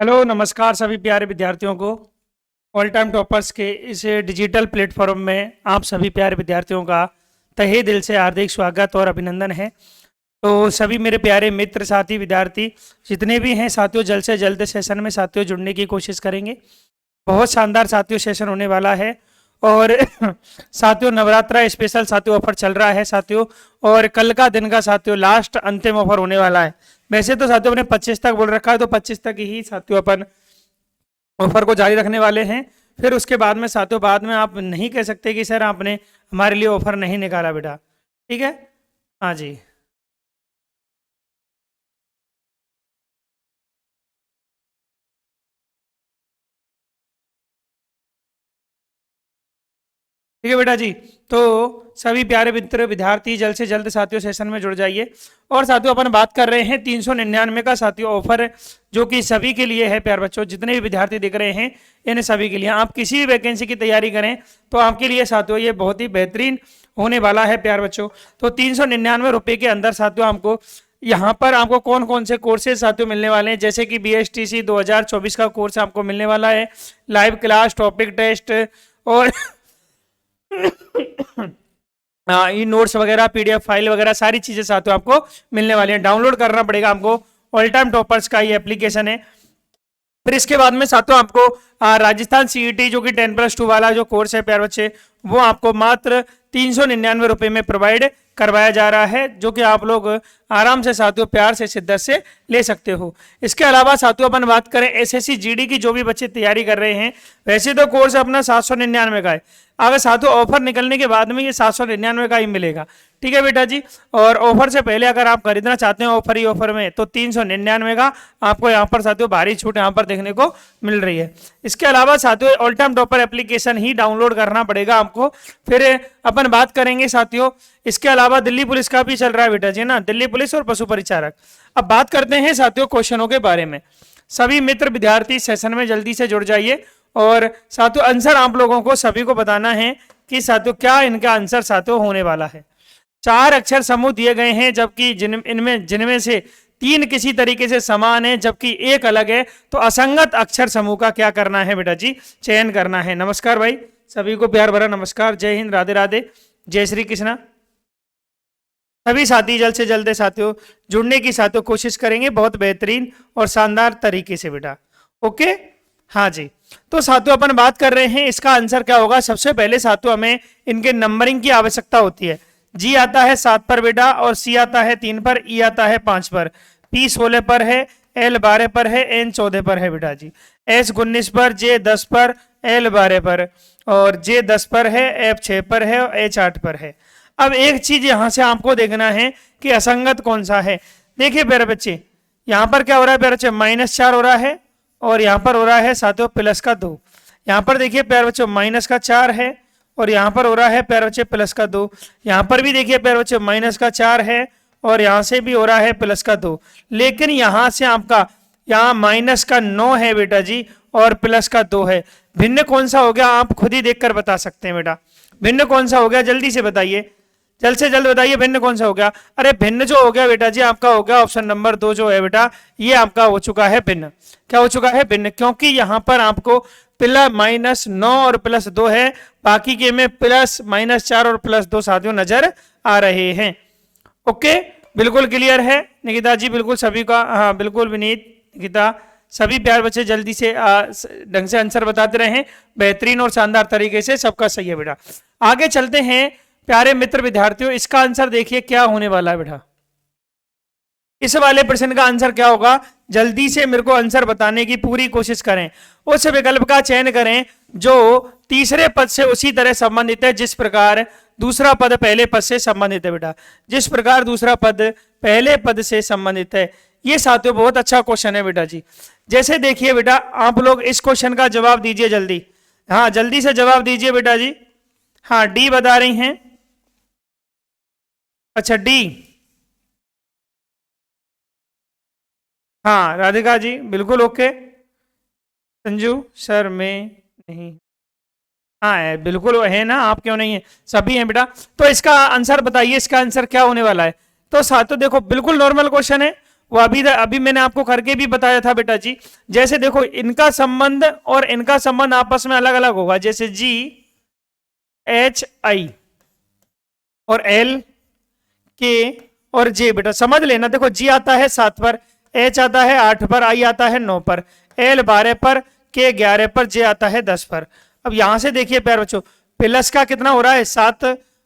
Hello नमस्कार सभी प्यारे विद्यार्थियों को। ऑल टाइम टॉपर्स के इस डिजिटल प्लेटफॉर्म में आप सभी प्यारे विद्यार्थियों का तहे दिल से हार्दिक स्वागत और अभिनंदन है। तो सभी मेरे प्यारे मित्र साथी विद्यार्थी जितने भी हैं साथियों, जल्द से जल्द सेशन में साथियों जुड़ने की कोशिश करेंगे। बहुत शानदार साथियों सेशन होने वाला है और साथियों नवरात्रा स्पेशल साथियों ऑफर चल रहा है साथियों, और कल का दिन का साथियों लास्ट अंतिम ऑफर होने वाला है। वैसे तो साथियों अपने 25 तक बोल रखा है, तो 25 तक ही साथियों अपन ऑफर को जारी रखने वाले हैं। फिर उसके बाद में साथियों बाद में आप नहीं कह सकते कि सर आपने हमारे लिए ऑफर नहीं निकाला बेटा, ठीक है। हाँ जी, ठीक है बेटा जी। तो सभी प्यारे मित्र विद्यार्थी जल्द से जल्द साथियों सेशन में जुड़ जाइए। और साथियों अपन बात कर रहे हैं 399 का साथियों ऑफर, जो कि सभी के लिए है। प्यार बच्चों जितने भी विद्यार्थी दिख रहे हैं इन सभी के लिए, आप किसी भी वैकेंसी की तैयारी करें तो आपके लिए साथियों ये बहुत ही बेहतरीन होने वाला है प्यार बच्चों। तो 399 रुपये के अंदर साथियों हमको यहाँ पर आपको कौन कौन से कोर्सेज साथियों मिलने वाले हैं, जैसे कि BSTC 2024 का कोर्स आपको मिलने वाला है, लाइव क्लास, टॉपिक टेस्ट और ई नोट्स वगैरह, PDF फाइल वगैरह सारी चीजें साथियों आपको मिलने वाली हैं। डाउनलोड करना पड़ेगा आपको, ऑल टाइम टॉपर्स का ये एप्लीकेशन है। फिर इसके बाद में साथियों आपको राजस्थान CET जो कि 10+2 वाला जो कोर्स है प्यार बच्चे, वो आपको मात्र 399 रुपये में प्रोवाइड करवाया जा रहा है, जो कि आप लोग आराम से साथियों प्यार से शिद्दत से ले सकते हो। इसके अलावा साथियों अपन बात करें SSC GD की, जो भी बच्चे तैयारी कर रहे हैं, वैसे तो कोर्स अपना 799 का है, अगर साथियों ऑफर निकलने के बाद में ये 799 का ही मिलेगा, ठीक है बेटा जी। और ऑफर से पहले अगर आप खरीदना चाहते हैं ऑफर ही ऑफर में, तो 399 का आपको यहाँ पर साथियों भारी छूट यहाँ पर देखने को मिल रही है। इसके अलावा साथियों ऑल टाइम टॉपर एप्लीकेशन ही डाउनलोड करना पड़ेगा आपको। फिर अपन बात करेंगे साथियों, इसके अलावा दिल्ली पुलिस का भी चल रहा है बेटा जी ना, दिल्ली पुलिस और पशु परिचारक। अब बात करते हैं साथियों क्वेश्चनों के बारे में। सभी मित्र विद्यार्थी सेशन में जल्दी से जुड़ जाइए, और साथियों आंसर आप लोगों को सभी को बताना है कि साथियों क्या इनका आंसर साथियों होने वाला है। 4 अक्षर समूह दिए गए हैं, जबकि जिनमें से 3 किसी तरीके से समान है जबकि एक अलग है, तो असंगत अक्षर समूह का क्या करना है बेटा जी, चयन करना है। नमस्कार भाई, सभी को प्यार भरा नमस्कार, जय हिंद, राधे राधे, जय श्री कृष्णा। सभी साथी जल्द से जल्द साथियों जुड़ने की साथियों कोशिश करेंगे बहुत बेहतरीन और शानदार तरीके से बेटा, ओके। हाँ जी, तो साथियों अपन बात कर रहे हैं इसका आंसर क्या होगा। सबसे पहले साथियों हमें इनके नंबरिंग की आवश्यकता होती है। G आता है 7 पर बेटा, और C आता है 3 पर, E आता है 5 पर, P 16 पर है, L 12 पर है, N 14 पर है बेटा जी, S 19 पर, J 10 पर, L 12 पर, और J 10 पर है, F 6 पर है, और H 8 पर है। अब एक चीज यहां से आपको देखना है कि असंगत कौन सा है। देखिए प्यारे बच्चे, यहां पर क्या हो रहा है प्यारे बच्चे, -4 हो रहा है, और यहां पर हो रहा है साथियों प्लस का 2। यहां पर देखिए प्यारे बच्चों -4 है, और यहां पर हो रहा है प्यारे बच्चे +2। यहां पर भी देखिए प्यारे बच्चे -4 है, और यहां से भी हो रहा है +2। लेकिन यहां से आपका यहाँ -9 है बेटा जी, और +2 है। भिन्न कौन सा हो गया आप खुद ही देखकर बता सकते हैं बेटा, भिन्न कौन सा हो गया जल्दी से बताइए, जल्द से जल्द बताइए भिन्न कौन सा हो गया। अरे भिन्न जो हो गया बेटा जी आपका हो गया ऑप्शन नंबर 2 जो है बेटा, ये आपका हो चुका है भिन्न। क्या हो चुका है भिन्न, क्योंकि यहां पर आपको -9 और +2 है, बाकी के में +-4 और +2 साथियों नजर आ रहे हैं। ओके, बिल्कुल क्लियर है निकिता जी, बिल्कुल सभी का, हाँ बिल्कुल विनीत, निकिता, सभी प्यार बच्चे जल्दी से ढंग से आंसर बताते रहे बेहतरीन और शानदार तरीके से, सबका सही है बेटा। आगे चलते हैं प्यारे मित्र विद्यार्थियों, इसका आंसर देखिए क्या होने वाला है बेटा। इस वाले प्रश्न का आंसर क्या होगा, जल्दी से मेरे को आंसर बताने की पूरी कोशिश करें। उस विकल्प का चयन करें जो तीसरे पद से उसी तरह संबंधित है जिस प्रकार दूसरा पद पहले पद से संबंधित है बेटा, जिस प्रकार दूसरा पद पहले पद से संबंधित है। ये साथियों बहुत अच्छा क्वेश्चन है बेटा जी। जैसे देखिए बेटा, आप लोग इस क्वेश्चन का जवाब दीजिए जल्दी, हाँ जल्दी से जवाब दीजिए बेटा जी। हाँ डी बता रही हैं, अच्छा डी, हाँ राधिका जी बिल्कुल ओके। संजू सर में नहीं, हाँ है बिल्कुल है ना, आप क्यों नहीं है, सभी हैं बेटा। तो इसका आंसर बताइए, इसका आंसर क्या होने वाला है। तो साथियों देखो बिल्कुल नॉर्मल क्वेश्चन है, वो अभी मैंने आपको करके भी बताया था बेटा जी। जैसे देखो इनका संबंध और इनका संबंध आपस में अलग अलग होगा, जैसे जी एच आई और एल के और जे, बेटा समझ लेना। देखो जी आता है 7 पर, एच आता है 8 पर, आई आता है 9 पर, एल 12 पर, के 11 पर, जे आता है 10 पर। अब यहां से देखिए प्यार बच्चों, प्लस का कितना हो रहा है 7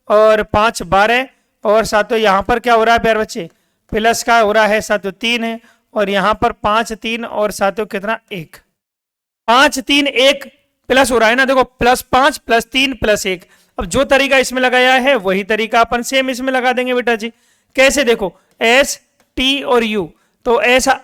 और 5 12, और 7 यहां पर क्या हो रहा है प्यार बच्चे, प्लस का हो रहा है 7 3 है, और यहां पर 5 3 और 7 कितना 1, 5 3 1 प्लस हो रहा है ना। देखो +5 +3 +1। अब जो तरीका इसमें लगाया है वही तरीका अपन सेम इसमें लगा देंगे बेटा जी। कैसे, देखो एस टी और यू, तो ऐसा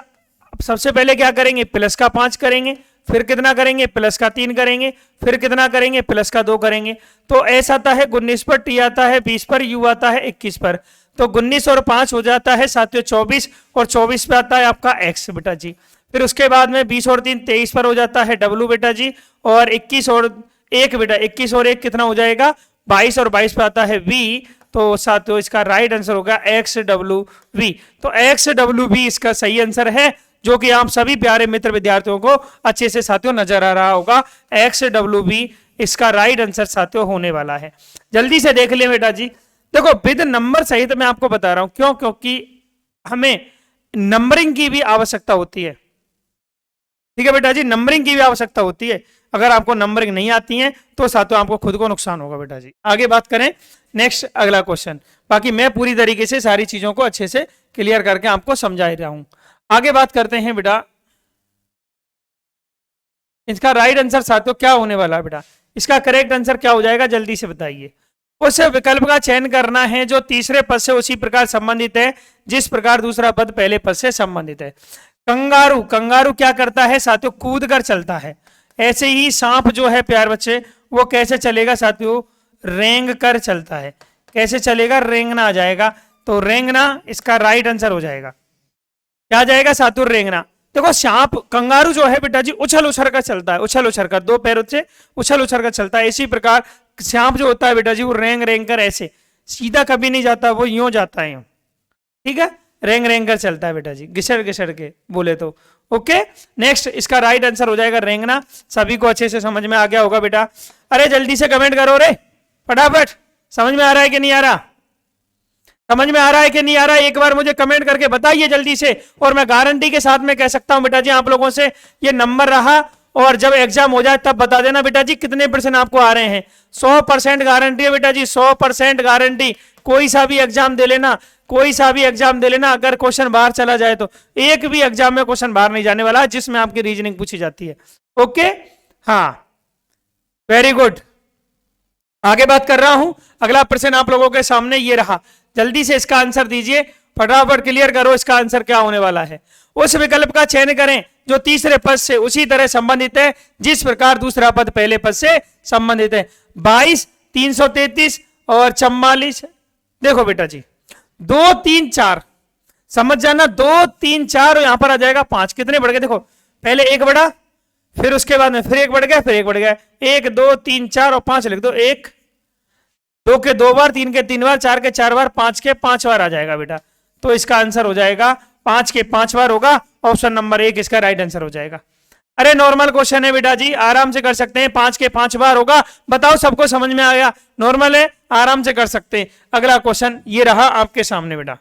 सबसे पहले क्या करेंगे, प्लस का 5 करेंगे, फिर कितना करेंगे, प्लस का 3 करेंगे, फिर कितना करेंगे, प्लस का 2 करेंगे। तो एस आता है 19 पर, टी आता है 20 पर, यू आता है 21 पर। तो 19 और 5 हो जाता है साथियों 24, और 24 पे आता है आपका एक्स बेटा जी। फिर उसके बाद में 20 और 3 23 पर हो जाता है डब्लू बेटा जी, और 21 और 1 बेटा, 21 और 1 कितना हो जाएगा 22, और 22 पे आता है वी। तो साथियों इसका राइट आंसर होगा एक्स डब्ल्यू वी। तो एक्स डब्ल्यू वी इसका सही आंसर है, जो कि आप सभी प्यारे मित्र विद्यार्थियों को अच्छे से साथियों नजर आ रहा होगा। एक्स डब्ल्यू वी इसका राइट आंसर साथियों होने वाला है। जल्दी से देख ले बेटा जी। देखो विद नंबर सहित मैं आपको बता रहा हूं, क्यों, क्योंकि हमें नंबरिंग की भी आवश्यकता होती है। ठीक है बेटा जी, नंबरिंग की भी आवश्यकता होती है। अगर आपको नंबरिंग नहीं आती है तो साथियों आपको खुद को नुकसान होगा बेटा जी। आगे बात करें, नेक्स्ट अगला क्वेश्चन। बाकी मैं पूरी तरीके से सारी चीजों को अच्छे से क्लियर करके आपको समझा रहा हूं। आगे बात करते हैं बेटा, इसका राइट आंसर साथियों क्या होने वाला है बेटा, इसका करेक्ट आंसर क्या हो जाएगा जल्दी से बताइए। उस विकल्प का चयन करना है जो तीसरे पद से उसी प्रकार संबंधित है जिस प्रकार दूसरा पद पहले पद से संबंधित है। कंगारू, कंगारू क्या करता है साथियों, कूद कर चलता है। ऐसे ही सांप जो है प्यार बच्चे, वो कैसे चलेगा साथियों, रेंग कर चलता है। कैसे चलेगा, रेंगना आ जाएगा। तो रेंगना इसका राइट आंसर हो जाएगा। क्या आ जाएगा साथियों, रेंगना। देखो सांप, कंगारू जो है बेटा जी उछल उछल कर चलता है, उछल उछल कर, 2 पैरों से उछल उछल कर चलता है। इसी प्रकार सांप जो होता है बेटा जी वो रेंग रेंग कर ऐसे सीधा कभी नहीं जाता, वो यूं जाता है यूं। ठीक है, रेंग रेंग कर चलता है बेटा जी, घिसड़ घिसड़ के बोले तो। ओके, नेक्स्ट इसका राइट आंसर हो जाएगा रेंगना। सभी को अच्छे से समझ में आ गया होगा बेटा। अरे जल्दी से कमेंट करो रे फटाफट, समझ में आ रहा है कि नहीं आ रहा, समझ में आ रहा है कि नहीं आ रहा है, एक बार मुझे कमेंट करके बताइए जल्दी से। और मैं गारंटी के साथ में कह सकता हूं बेटा जी आप लोगों से, ये नंबर रहा और जब एग्जाम हो जाए तब बता देना बेटा जी कितने % आपको आ रहे हैं। 100% गारंटी है बेटा जी, 100% गारंटी। कोई सा भी एग्जाम दे लेना, कोई सा भी एग्जाम दे लेना, अगर क्वेश्चन बाहर चला जाए तो एक भी एग्जाम में क्वेश्चन बाहर नहीं जाने वाला है जिसमें आपकी रीजनिंग पूछी जाती है। ओके, हाँ वेरी गुड। आगे बात कर रहा हूं, अगला प्रश्न आप लोगों के सामने ये रहा, जल्दी से इसका आंसर दीजिए, फटाफट क्लियर करो इसका आंसर क्या होने वाला है। उस विकल्प का चयन करें जो तीसरे पद से उसी तरह संबंधित है जिस प्रकार दूसरा पद पहले पद से संबंधित है। 22 333 और 44। देखो बेटा जी 2 3 4 समझ जाना, 2 3 4 यहां पर आ जाएगा 5। कितने बढ़ गए, देखो पहले 1 बढ़ा, फिर उसके बाद में फिर 1 बढ़ गया, फिर 1 बढ़ गया, 1 2 3 4 और 5 लिख दो। 1 2 के 2 बार, 3 के 3 बार, 4 के 4 बार, 5 के 5 बार आ जाएगा बेटा। तो इसका आंसर हो जाएगा 5 के 5 बार होगा, ऑप्शन नंबर 1 इसका राइट आंसर हो जाएगा। अरे नॉर्मल क्वेश्चन है बेटा जी, आराम से कर सकते हैं, 5 के 5 बार होगा। बताओ सबको समझ में आ गया, नॉर्मल है, आराम से कर सकते हैं। अगला क्वेश्चन ये रहा आपके सामने बेटा,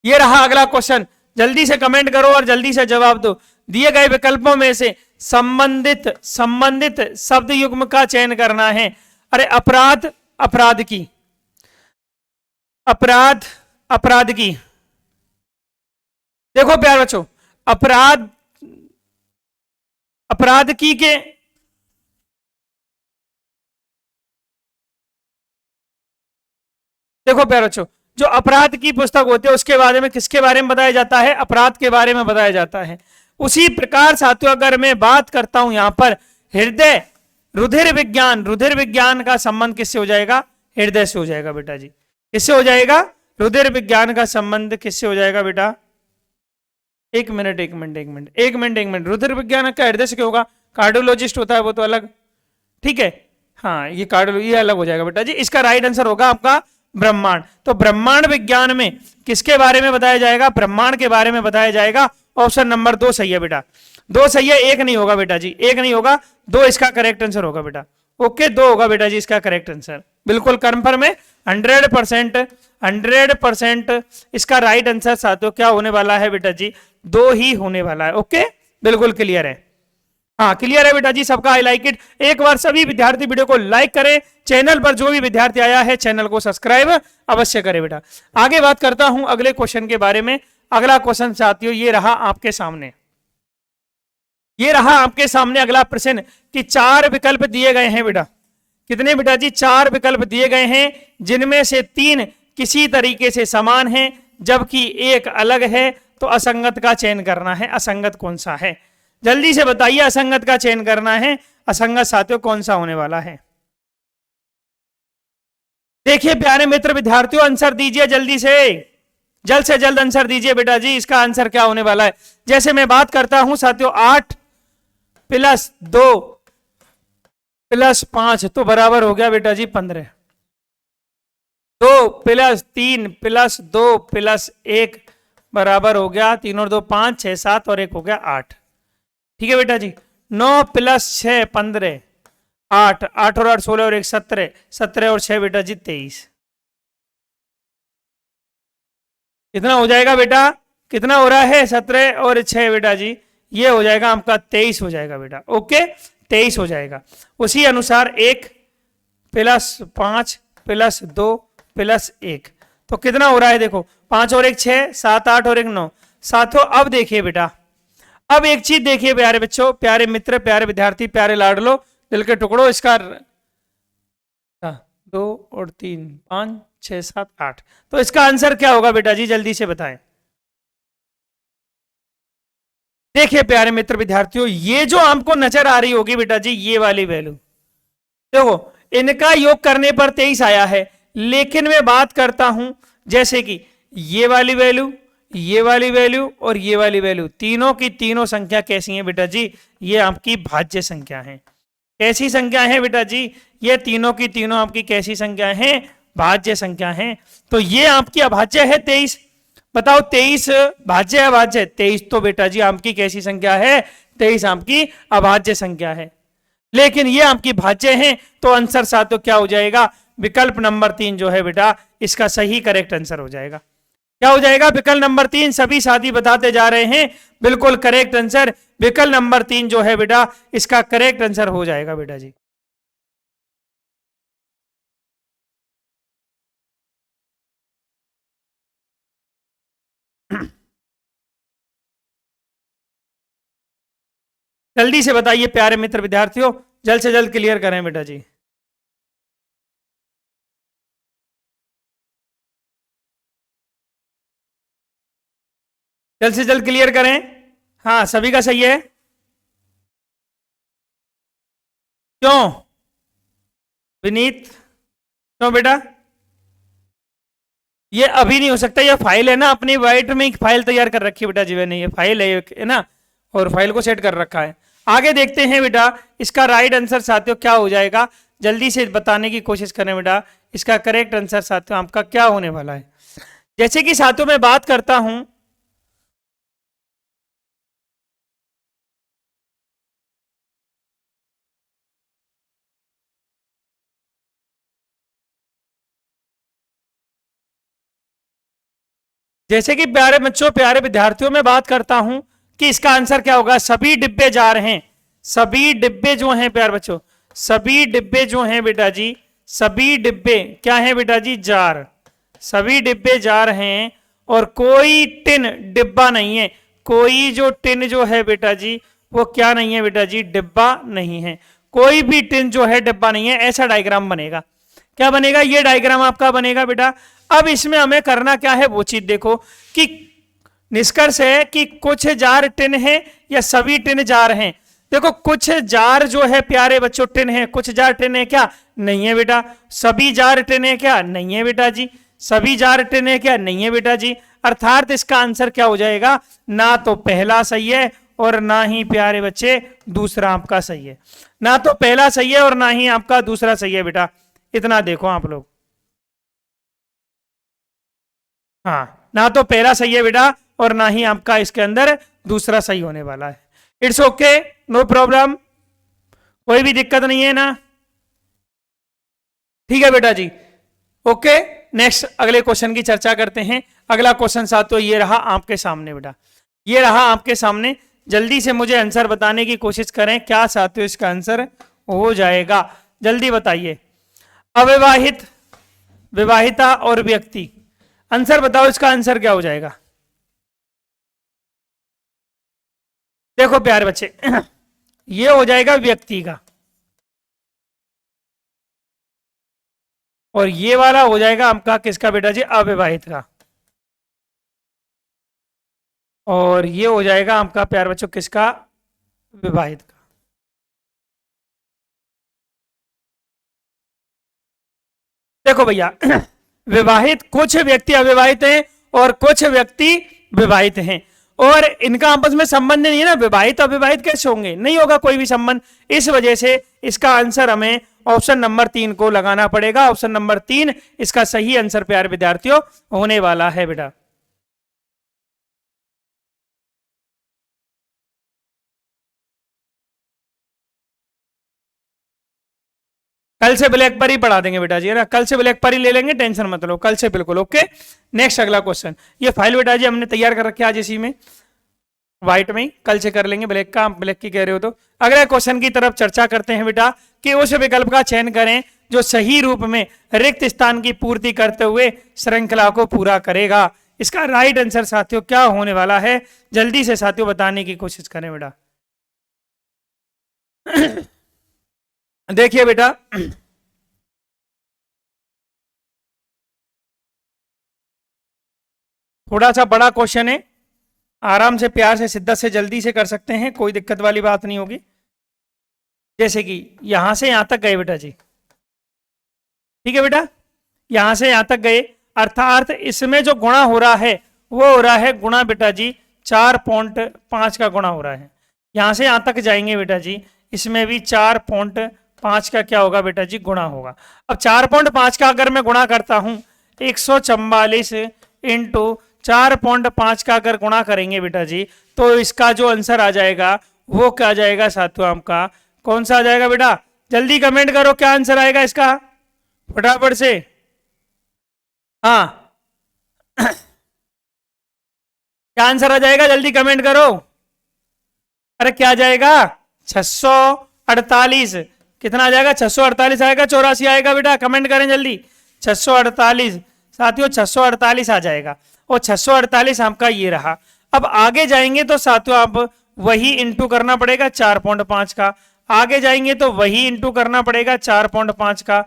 ये रहा अगला क्वेश्चन। जल्दी से कमेंट करो और जल्दी से जवाब दो। दिए गए विकल्पों में से संबंधित शब्द युग्म का चयन करना है। अरे अपराध, अपराध की, अपराध, अपराध की। देखो प्यार बच्चों, अपराध, अपराध की के देखो प्यार बच्चों, जो अपराध की पुस्तक होती है उसके बारे में किसके बारे में बताया जाता है, अपराध के बारे में बताया जाता है। उसी प्रकार साथियों अगर मैं बात करता हूं यहां पर हृदय, रुधिर विज्ञान, रुधिर विज्ञान का संबंध किससे हो जाएगा, हृदय से हो जाएगा बेटा जी। किससे हो जाएगा, रुधिर विज्ञान का संबंध किससे हो जाएगा बेटा। एक मिनट, रुधिर विज्ञान का हृदय से क्यों होगा, कार्डियोलॉजिस्ट होता है वो तो अलग, ठीक है। हाँ ये कार्डियो, ये अलग हो जाएगा बेटा जी। इसका राइट आंसर होगा आपका ब्रह्मांड। तो ब्रह्मांड विज्ञान में किसके बारे में बताया जाएगा? ब्रह्मांड के बारे में बताया जाएगा। ऑप्शन नंबर 2 सही है बेटा, 2 सही है, 1 नहीं होगा बेटा जी, 1 नहीं होगा, 2 इसका करेक्ट आंसर होगा बेटा। ओके, 2 होगा बेटा जी इसका करेक्ट आंसर, बिल्कुल कंफर्म है, 100% इसका राइट आंसर साथियों क्या होने वाला है बेटा जी? 2 ही होने वाला है। ओके, बिल्कुल क्लियर है। हाँ क्लियर है बेटा जी सबका, आई लाइक इट। एक बार सभी विद्यार्थी वीडियो को लाइक करें, चैनल पर जो भी विद्यार्थी आया है चैनल को सब्सक्राइब अवश्य करें बेटा। आगे बात करता हूं अगले क्वेश्चन के बारे में। अगला क्वेश्चन साथियों ये रहा आपके सामने, ये रहा आपके सामने अगला प्रश्न कि 4 विकल्प दिए गए हैं बेटा। कितने बेटा जी? 4 विकल्प दिए गए हैं, जिनमें से 3 किसी तरीके से समान हैं जबकि एक अलग है। तो असंगत का चयन करना है, असंगत कौन सा है? जल्दी से बताइए, असंगत का चयन करना है। असंगत साथियों कौन सा होने वाला है? देखिए प्यारे मित्र विद्यार्थियों, आंसर दीजिए जल्दी से जल्द आंसर दीजिए बेटा जी, इसका आंसर क्या होने वाला है? जैसे मैं बात करता हूं साथियों, 8 + 2 + 5 तो बराबर हो गया बेटा जी 15। 2 + 3 + 2 + 1 बराबर हो गया 3 और 2 5 6 7 और 1 हो गया 8। ठीक है बेटा जी, 9 + 6 15, 8 8 और 8 16 और 1 17, 17 और 6 बेटा जी 23। कितना हो जाएगा बेटा? कितना हो रहा है? 17 और 6 बेटा जी, ये हो जाएगा आपका 23 हो जाएगा बेटा। ओके, 23 हो जाएगा। उसी अनुसार 1 + 5 + 2 + 1 तो कितना हो रहा है? देखो 5 और 1 6, 7 8 और 1 9। साथियों अब देखिए बेटा, अब एक चीज देखिए प्यारे बच्चों, प्यारे मित्र, प्यारे विद्यार्थी, प्यारे लाडलो, दिल के टुकड़ो, इसका 2 और 3 5 6 7 8 तो इसका आंसर क्या होगा बेटा जी? जल्दी से बताएं। देखिए प्यारे मित्र विद्यार्थियों, ये जो आपको नजर आ रही होगी बेटा जी, ये वाली वैल्यू देखो, इनका योग करने पर 23 आया है। लेकिन मैं बात करता हूं जैसे कि ये वाली वैल्यू, ये वाली वैल्यू और ये वाली वैल्यू, तीनों की तीनों संख्या कैसी है बेटा जी? ये आपकी भाज्य संख्या है। कैसी संख्या है बेटा जी? ये तीनों की तीनों आपकी कैसी संख्या है? भाज्य संख्या है। तो ये आपकी अभाज्य है 23। बताओ 23 भाज्य है अभाज्य? 23 तो बेटा जी आपकी कैसी संख्या है? 23 आपकी अभाज्य संख्या है। लेकिन ये आपकी भाज्य है, तो आंसर साथियों क्या हो जाएगा? विकल्प नंबर 3 जो है बेटा, इसका सही करेक्ट आंसर हो जाएगा। क्या हो जाएगा? विकल्प नंबर 3। सभी साथी बताते जा रहे हैं, बिल्कुल करेक्ट आंसर विकल्प नंबर 3 जो है बेटा, इसका करेक्ट आंसर हो जाएगा बेटा जी। जल्दी से बताइए प्यारे मित्र विद्यार्थियों, जल्द से जल्द क्लियर करें बेटा जी। जल्द से जल्द क्लियर करें। हाँ सभी का सही है। क्यों विनीत? क्यों बेटा? ये अभी नहीं हो सकता, ये फाइल है ना, अपनी वाइट में एक फाइल तैयार कर रखी है बेटा जी मैंने, ये फाइल है ना, और फाइल को सेट कर रखा है। आगे देखते हैं बेटा, इसका राइट आंसर साथियों क्या हो जाएगा? जल्दी से बताने की कोशिश करें बेटा, इसका करेक्ट आंसर साथियों आपका क्या होने वाला है? जैसे कि साथियों मैं बात करता हूं, जैसे कि प्यारे बच्चों, प्यारे विद्यार्थियों में बात करता हूं कि इसका आंसर क्या होगा? सभी डिब्बे जा रहे हैं, सभी डिब्बे जो हैं प्यारे बच्चों, सभी डिब्बे जो हैं बेटा जी, सभी डिब्बे क्या हैं बेटा जी? जार। सभी डिब्बे जार हैं और कोई टिन डिब्बा नहीं है। कोई जो टिन जो है बेटा जी, वो क्या नहीं है बेटा जी? डिब्बा नहीं है। कोई भी टिन जो है डिब्बा नहीं है। ऐसा डायग्राम बनेगा। क्या बनेगा? ये डायग्राम आपका बनेगा बेटा। अब इसमें हमें करना क्या है वो चीज देखो कि निष्कर्ष है कि कुछ जार टिन है या सभी टिन जार हैं। देखो कुछ जार जो है प्यारे बच्चों टिन है, कुछ जार टिन है क्या? नहीं है बेटा। सभी जार टिन है क्या? नहीं है बेटा जी। सभी जार टिन है क्या? नहीं है बेटा जी। अर्थात इसका आंसर क्या हो जाएगा? ना तो पहला सही है और ना ही प्यारे बच्चे दूसरा आपका सही है। ना तो पहला सही है और ना ही आपका दूसरा सही है बेटा। इतना देखो आप लोग। हाँ, ना तो पहला सही है बेटा और ना ही आपका इसके अंदर दूसरा सही होने वाला है। इट्स ओके, नो प्रॉब्लम, कोई भी दिक्कत नहीं है ना। ठीक है बेटा जी, ओके। नेक्स्ट अगले क्वेश्चन की चर्चा करते हैं। अगला क्वेश्चन साथियों ये रहा आपके सामने बेटा, ये रहा आपके सामने। जल्दी से मुझे आंसर बताने की कोशिश करें, क्या साथियों इसका आंसर हो जाएगा, जल्दी बताइए। अविवाहित, विवाहिता और व्यक्ति, आंसर बताओ इसका आंसर क्या हो जाएगा। देखो प्यारे बच्चे, ये हो जाएगा व्यक्ति का, और ये वाला हो जाएगा आपका किसका बेटा जी, अविवाहित का, और ये हो जाएगा आपका प्यारे बच्चों किसका, विवाहित का। देखो भैया, विवाहित कुछ व्यक्ति अविवाहित हैं और कुछ व्यक्ति विवाहित हैं, और इनका आपस में संबंध नहीं है ना, विवाहित अविवाहित कैसे होंगे, नहीं होगा कोई भी संबंध। इस वजह से इसका आंसर हमें ऑप्शन नंबर 3 को लगाना पड़ेगा। ऑप्शन नंबर 3 इसका सही आंसर प्यारे विद्यार्थियों होने वाला है बेटा। कल से ब्लैक पर ही पढ़ा देंगे बेटा जी, है ना, कल से ब्लैक पर ही ले लेंगे, टेंशन मत लो, कल से बिल्कुल ओके। नेक्स्ट अगला क्वेश्चन, ये फाइल बेटा जी हमने तैयार कर रखी है आज इसी में, व्हाइट में ही, कल से कर लेंगे ब्लैक का, आप ब्लैक की कह रहे हो तो। अगले क्वेश्चन की तरफ चर्चा करते हैं बेटा, कि उस विकल्प का चयन करें जो सही रूप में रिक्त स्थान की पूर्ति करते हुए श्रृंखला को पूरा करेगा। इसका राइट आंसर साथियों क्या होने वाला है, जल्दी से साथियों बताने की कोशिश करें बेटा। देखिए बेटा, थोड़ा सा बड़ा क्वेश्चन है, आराम से प्यार से शिद्दत से जल्दी से कर सकते हैं, कोई दिक्कत वाली बात नहीं होगी। जैसे कि यहां से यहां तक गए बेटा जी, ठीक है बेटा, यहां से यहां तक गए, अर्थात इसमें जो गुणा हो रहा है वो हो रहा है गुणा बेटा जी 4.5 का गुणा हो रहा है। यहां से यहां तक जाएंगे बेटा जी, इसमें भी 4.5 का क्या होगा बेटा जी, गुणा होगा। अब 4.5 का अगर मैं गुणा करता हूं 144 इंटू 4.5 का अगर गुणा करेंगे बेटा जी, तो इसका जो आंसर आ जाएगा वो क्या आ जाएगा साथियों, आपका कौन सा आ जाएगा बेटा, जल्दी कमेंट करो क्या आंसर आएगा इसका फटाफट से। हाँ, क्या आंसर आ जाएगा, जल्दी कमेंट करो। अरे क्या आ जाएगा, 648, कितना आ जाएगा, 648 आएगा, 84 आएगा बेटा, कमेंट करें जल्दी। 648 साथियों, 648 आ जाएगा, और 648 आपका ये रहा। अब आगे जाएंगे तो साथियों आप वही इंटू करना पड़ेगा 4.5 का, आगे जाएंगे तो वही इंटू करना पड़ेगा 4.5 का,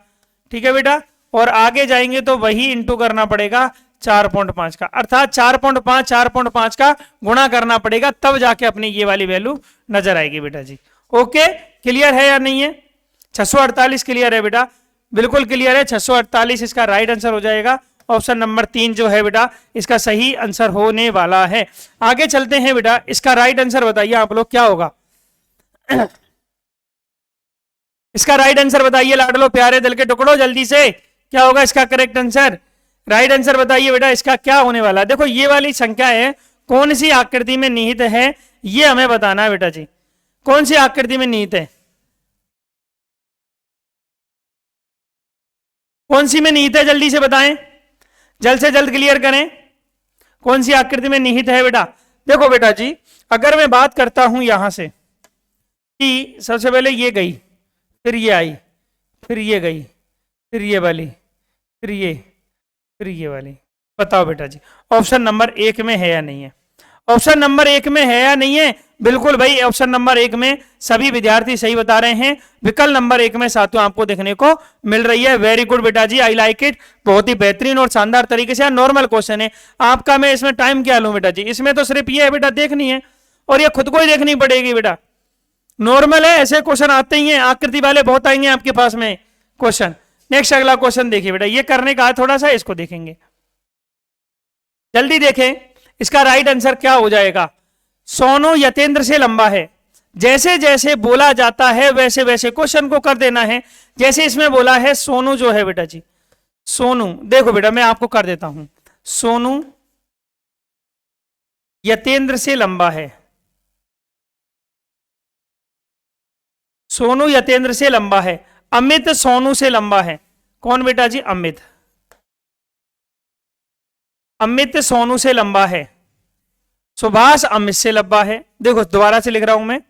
ठीक है बेटा, और आगे जाएंगे तो वही इंटू करना पड़ेगा 4.5 का, अर्थात 4.5 का गुणा करना पड़ेगा, तब जाके अपनी ये वाली वैल्यू नजर आएगी बेटा जी। ओके, क्लियर है या नहीं है, 648 क्लियर है बेटा, बिल्कुल क्लियर है, 648 इसका राइट आंसर हो जाएगा। ऑप्शन नंबर 3 जो है बेटा इसका सही आंसर होने वाला है। आगे चलते हैं बेटा, इसका राइट आंसर बताइए आप लोग क्या होगा। इसका राइट आंसर बताइए लाडलो प्यारे दिल के टुकड़ो, जल्दी से क्या होगा इसका करेक्ट आंसर, राइट आंसर बताइए बेटा इसका क्या होने वाला है। देखो ये वाली संख्या है कौन सी आकृति में निहित है, ये हमें बताना है बेटा जी, कौन सी आकृति में निहित है, कौन सी में निहित है, जल्दी से बताएं, जल्द से जल्द क्लियर करें, कौन सी आकृति में निहित है बेटा। देखो बेटा जी, अगर मैं बात करता हूं यहां से कि सबसे पहले ये गई, फिर ये आई, फिर ये गई, फिर ये वाली, फिर ये वाली, बताओ बेटा जी ऑप्शन नंबर 1 में है या नहीं है, ऑप्शन नंबर 1 में है या नहीं है। बिल्कुल भाई, ऑप्शन नंबर 1 में सभी विद्यार्थी सही बता रहे हैं, विकल्प नंबर 1 में साथियों आपको देखने को मिल रही है। वेरी गुड बेटा जी, आई लाइक इट, बहुत ही बेहतरीन और शानदार तरीके से। नॉर्मल क्वेश्चन है आपका, मैं इसमें टाइम क्या लूं बेटा जी, इसमें तो सिर्फ ये है बेटा देखनी है, और ये खुद को ही देखनी पड़ेगी बेटा, नॉर्मल है, ऐसे क्वेश्चन आते ही हैं, आकृति वाले बहुत आएंगे आपके पास में क्वेश्चन। नेक्स्ट अगला क्वेश्चन देखिए बेटा, ये करने का थोड़ा सा, इसको देखेंगे, जल्दी देखें इसका राइट आंसर क्या हो जाएगा। सोनू यतेंद्र से लंबा है, जैसे जैसे बोला जाता है वैसे वैसे क्वेश्चन को कर देना है। जैसे इसमें बोला है सोनू जो है बेटा जी, सोनू, देखो बेटा मैं आपको कर देता हूं, सोनू यतेंद्र से लंबा है। सोनू यतेंद्र से लंबा है। अमित सोनू से लंबा है। कौन बेटा जी? अमित। अमित सोनू से लंबा है। सुभाष अमित से लंबा है। देखो दोबारा से लिख रहा हूं मैं,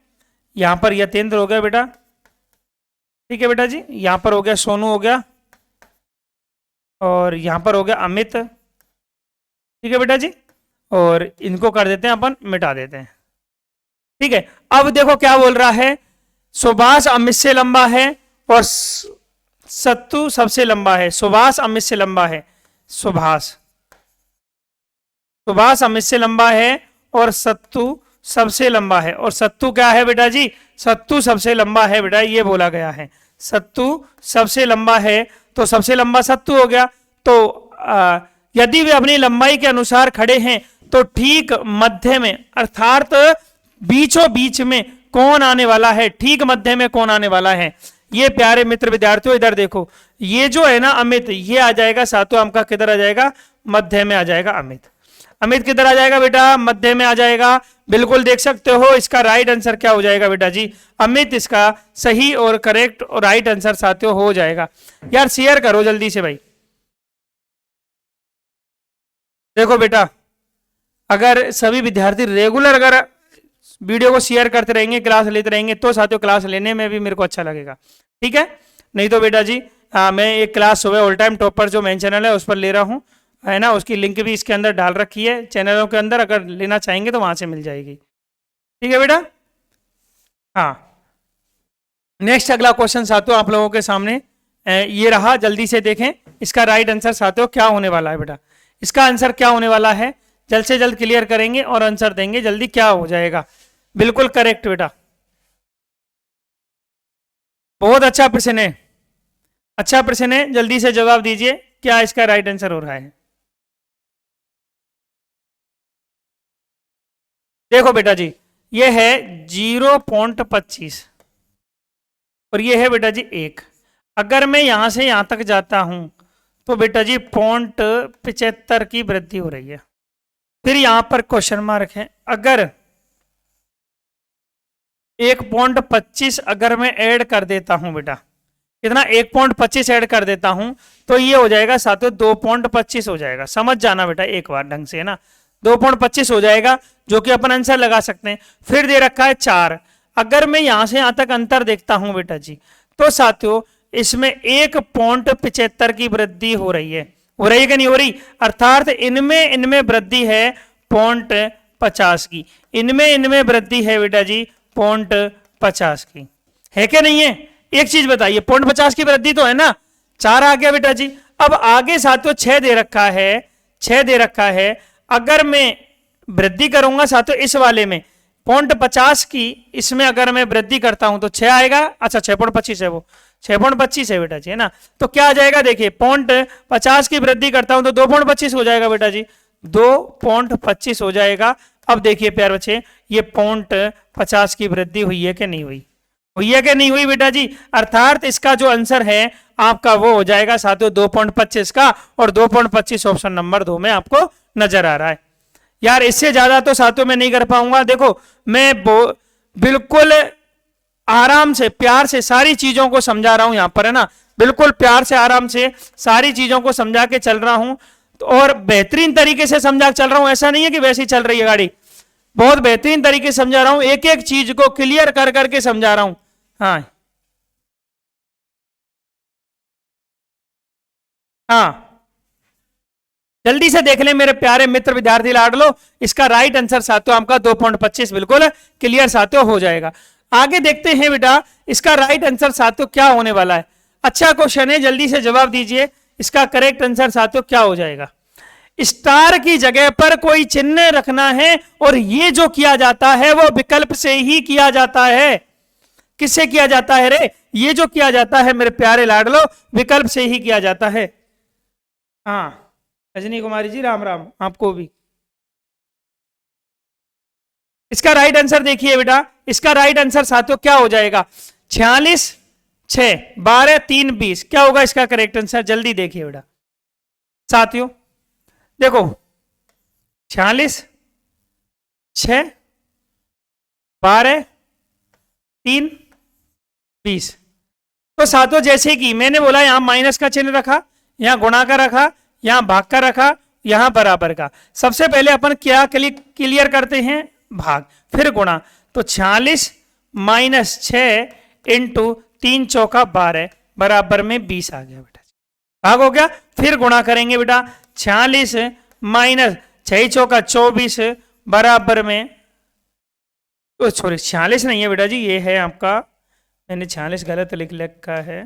यहां पर यतेंद्र हो गया बेटा, ठीक है बेटा जी, यहां पर हो गया सोनू हो गया, और यहां पर हो गया अमित, ठीक है बेटा जी, और इनको कर देते हैं अपन, मिटा देते हैं, ठीक है। अब देखो क्या बोल रहा है, सुभाष अमित से लंबा है और सत्तू सबसे लंबा है। सुभाष अमित से लंबा है। सुभाष अमित से लंबा है और सत्तू सबसे लंबा है। और सत्तू क्या है बेटा जी? सत्तू सबसे लंबा है बेटा, ये बोला गया है। सत्तू सबसे लंबा है, तो सबसे लंबा सत्तू हो गया। तो यदि वे अपनी लंबाई के अनुसार खड़े हैं तो ठीक मध्य में, अर्थात बीचों बीच में कौन आने वाला है? ठीक मध्य में कौन आने वाला है? ये प्यारे मित्र विद्यार्थियों इधर देखो, ये जो है ना अमित, ये आ जाएगा सातों अंक का, किधर आ जाएगा? मध्य में आ जाएगा अमित। अमित किधर आ जाएगा बेटा? मध्य में आ जाएगा। बिल्कुल देख सकते हो इसका राइट आंसर क्या हो जाएगा बेटा जी? अमित इसका सही और करेक्ट और राइट आंसर साथियों हो जाएगा। यार शेयर करो जल्दी से भाई। देखो बेटा, अगर सभी विद्यार्थी रेगुलर अगर वीडियो को शेयर करते रहेंगे, क्लास लेते रहेंगे, तो साथियों क्लास लेने में भी मेरे को अच्छा लगेगा, ठीक है। नहीं तो बेटा जी मैं एक क्लास सुबह ऑल टाइम टॉपर जो मेन चैनल है उस पर ले रहा हूँ, है ना, उसकी लिंक भी इसके अंदर डाल रखी है चैनलों के अंदर, अगर लेना चाहेंगे तो वहां से मिल जाएगी, ठीक है बेटा। हाँ, नेक्स्ट अगला क्वेश्चन साथियों आप लोगों के सामने ये रहा, जल्दी से देखें इसका राइट आंसर साथियों क्या होने वाला है बेटा। इसका आंसर क्या होने वाला है, जल्द से जल्द क्लियर करेंगे और आंसर देंगे जल्दी, क्या हो जाएगा? बिल्कुल करेक्ट बेटा, बहुत अच्छा प्रश्न है, अच्छा प्रश्न है, जल्दी से जवाब दीजिए क्या इसका राइट आंसर हो रहा है। देखो बेटा जी, ये है 0.25 और ये है बेटा जी 1। अगर मैं यहां से यहां तक जाता हूं तो बेटा जी 0.75 की वृद्धि हो रही है। फिर यहां पर क्वेश्चन मार्क है, अगर 1.25 अगर मैं ऐड कर देता हूं बेटा, कितना? 1.25 ऐड कर देता हूं तो ये हो जाएगा साथियों 2.25 हो जाएगा। समझ जाना बेटा एक बार ढंग से, है ना, 2.25 हो जाएगा, जो कि अपन आंसर लगा सकते हैं। फिर दे रखा है 4। अगर मैं यहां से यहां तक अंतर देखता हूं बेटा जी, तो साथियों इसमें 1.75 की वृद्धि हो रही है। हो रही है कि नहीं हो रही? अर्थात इनमें वृद्धि है 0.50 की, इनमें वृद्धि है बेटा जी 0.50 की, है कि नहीं है? एक चीज बताइए, 0.50 की वृद्धि तो है ना, 4 आ गया बेटा जी। अब आगे साथियों 6 दे रखा है, 6 दे रखा है। अगर मैं वृद्धि करूंगा साथियों इस वाले में 0.50 की, इसमें अगर मैं वृद्धि करता हूं तो 6 आएगा। अच्छा 6.25 है, वो 6.25 है बेटा जी, है ना। तो क्या आ जाएगा देखिए, 0.50 की वृद्धि करता हूं तो 2.25 हो जाएगा बेटा जी, 2.25 हो जाएगा। अब देखिए प्यार बच्चे, ये 0.50 की वृद्धि हुई है कि नहीं हुई? हुई है कि नहीं हुई बेटा जी? अर्थात इसका जो आंसर है आपका वो हो जाएगा साथियों 2.25 का, और 2.25 ऑप्शन नंबर 2 में आपको नजर आ रहा है। यार इससे ज्यादा तो साथियों में नहीं कर पाऊंगा। देखो मैं बिल्कुल आराम से प्यार से सारी चीजों को समझा रहा हूं यहां पर, है ना, बिल्कुल प्यार से आराम से सारी चीजों को समझा के चल रहा हूं, और बेहतरीन तरीके से समझा के चल रहा हूं। ऐसा नहीं है कि वैसी चल रही है गाड़ी, बहुत बेहतरीन तरीके से समझा रहा हूं, एक एक चीज को क्लियर कर करके समझा रहा हूं। हाँ हाँ, जल्दी से देख ले मेरे प्यारे मित्र विद्यार्थी लाड लो, इसका राइट आंसर साथियों आपका 2.25 बिल्कुल क्लियर साथियों हो जाएगा। आगे देखते हैं बेटा इसका राइट आंसर साथियों क्या होने वाला है। अच्छा क्वेश्चन है, जल्दी से जवाब दीजिए, इसका करेक्ट आंसर साथियों क्या हो जाएगा। स्टार की जगह पर कोई चिन्ह रखना है, और ये जो किया जाता है वो विकल्प से ही किया जाता है। किससे किया जाता है रे? ये जो किया जाता है मेरे प्यारे लाडलो, विकल्प से ही किया जाता है। हाँ रजनी कुमारी जी राम राम आपको भी। इसका राइट आंसर देखिए बेटा, इसका राइट आंसर साथियों क्या हो जाएगा? 46 6 12 3 20 क्या होगा इसका करेक्ट आंसर? जल्दी देखिए बेटा साथियों, देखो 46, 6, 12, 3, 20। तो सातों जैसे कि मैंने बोला यहां माइनस का चिन्ह रखा, यहां गुणा का रखा, यहां भाग का रखा, यहां बराबर का। सबसे पहले अपन क्या क्लियर करते हैं, भाग, फिर गुणा। तो 46 माइनस 6 इंटू 3 चौका 12 बराबर में 20 आ गया बेटा, भाग हो गया। फिर गुणा करेंगे बेटा, 46 माइनस 6 चौका 24 बराबर में, तो सॉरी 46 नहीं है बेटा जी, ये है आपका, मैंने 46 गलत लिख रखा है।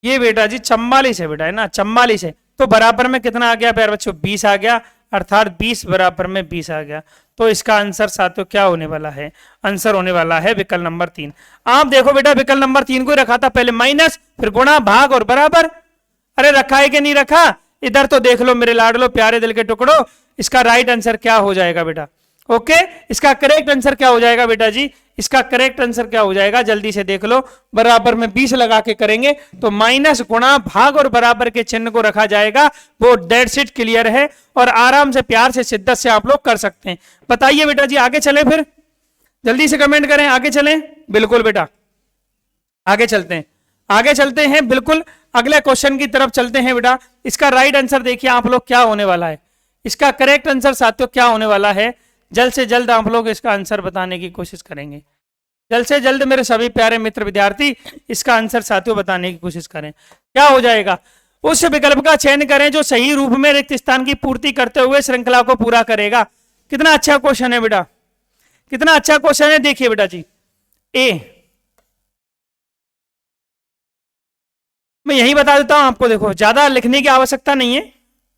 ये बेटा जी 44 है बेटा, है ना, 44 है। तो बराबर में कितना आ गया प्यारे बच्चों, 20 आ गया, अर्थात 20 बराबर में 20 आ गया। तो इसका आंसर साथियों क्या होने वाला है, आंसर होने वाला है विकल्प नंबर 3। आप देखो बेटा विकल्प नंबर 3 को रखा था पहले माइनस, फिर गुणा, भाग और बराबर। अरे रखा है कि नहीं रखा, इधर तो देख लो मेरे लाडलो प्यारे दिल के टुकड़ो। इसका राइट आंसर क्या हो जाएगा बेटा, ओके, इसका करेक्ट आंसर क्या हो जाएगा बेटा जी, इसका करेक्ट आंसर क्या हो जाएगा, जल्दी से देख लो। बराबर में 20 लगा के करेंगे तो माइनस, गुणा, भाग और बराबर के चिन्ह को रखा जाएगा, वो डेड सीट क्लियर है और आराम से प्यार से शिद्दत से आप लोग कर सकते हैं। बताइए बेटा जी, आगे चले, फिर जल्दी से कमेंट करें, आगे चलें। बिल्कुल बेटा आगे चलते हैं, आगे चलते हैं, बिल्कुल अगले क्वेश्चन की तरफ चलते हैं बेटा। इसका राइट आंसर देखिए आप लोग क्या होने वाला है, इसका करेक्ट आंसर साथियों क्या होने वाला है। जल्द से जल्द आप लोग इसका आंसर बताने की कोशिश करेंगे, जल्द से जल्द मेरे सभी प्यारे मित्र विद्यार्थी इसका आंसर साथियों बताने की कोशिश करें। क्या हो जाएगा, उस विकल्प का चयन करें जो सही रूप में रिक्त स्थान की पूर्ति करते हुए श्रृंखला को पूरा करेगा। कितना अच्छा क्वेश्चन है बेटा, कितना अच्छा क्वेश्चन है। देखिए बेटा जी, ए, मैं यही बता देता हूं आपको, देखो ज्यादा लिखने की आवश्यकता नहीं है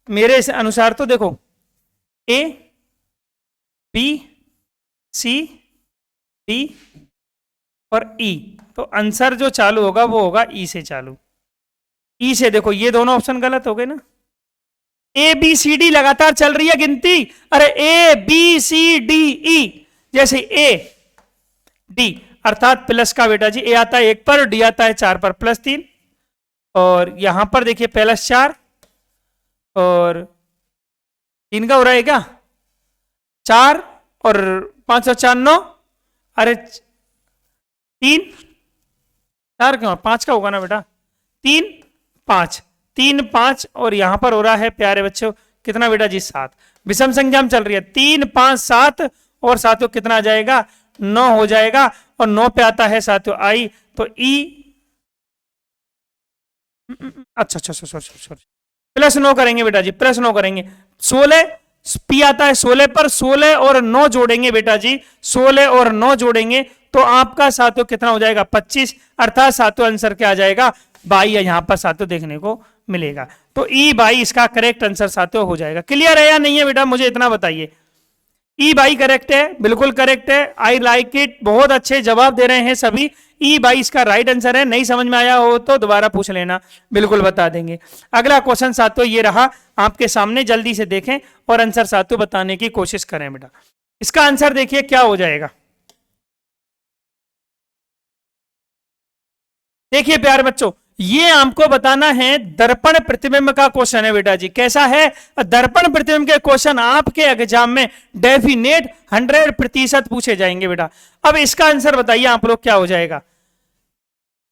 मेरे अनुसार। तो देखो ए, बी, सी, डी और ई, तो आंसर जो चालू होगा वो होगा ई से चालू। ई से देखो ये दोनों ऑप्शन गलत हो गए ना, ए बी सी डी लगातार चल रही है गिनती। अरे A B C D E, जैसे ए डी अर्थात प्लस का बेटा जी, ए आता है 1 पर, डी आता है 4 पर, +3। और यहां पर देखिए +4 और 3 का हो रहा है क्या, 4 और 5 और 4 9, अरे 3 4 क्यों, 5 का होगा ना बेटा, 3 5 3 5 और यहां पर हो रहा है प्यारे बच्चों कितना बेटा जी, 7। विषम संख्या में चल रही है, 3 5 7 और साथियों कितना आ जाएगा, 9 हो जाएगा। और 9 पे आता है साथियों आई, तो ई, अच्छा सॉरी +9 करेंगे बेटा जी, +9 करेंगे। 16 पी आता है 16 पर, 16 और 9 जोड़ेंगे बेटा जी, 16 और 9 जोड़ेंगे तो आपका साथियों कितना हो जाएगा, 25। अर्थात साथियों आंसर क्या आ जाएगा, 22 यहां पर साथियों देखने को मिलेगा। तो ई 22 इसका करेक्ट आंसर साथियों हो जाएगा। क्लियर है या नहीं है बेटा, मुझे इतना बताइए। ई 22 करेक्ट है, बिल्कुल करेक्ट है, आई लाइक इट, बहुत अच्छे जवाब दे रहे हैं सभी। ई 22 का राइट आंसर है। नहीं समझ में आया हो तो दोबारा पूछ लेना, बिल्कुल बता देंगे। अगला क्वेश्चन साथियों ये रहा आपके सामने, जल्दी से देखें और आंसर साथियों बताने की कोशिश करें बेटा। इसका आंसर देखिए क्या हो जाएगा, देखिए प्यारे बच्चों, ये आपको बताना है दर्पण प्रतिबिंब का क्वेश्चन है बेटा जी। कैसा है, दर्पण प्रतिबिंब के क्वेश्चन आपके एग्जाम में डेफिनेट 100% पूछे जाएंगे बेटा। अब इसका आंसर बताइए आप लोग क्या हो जाएगा।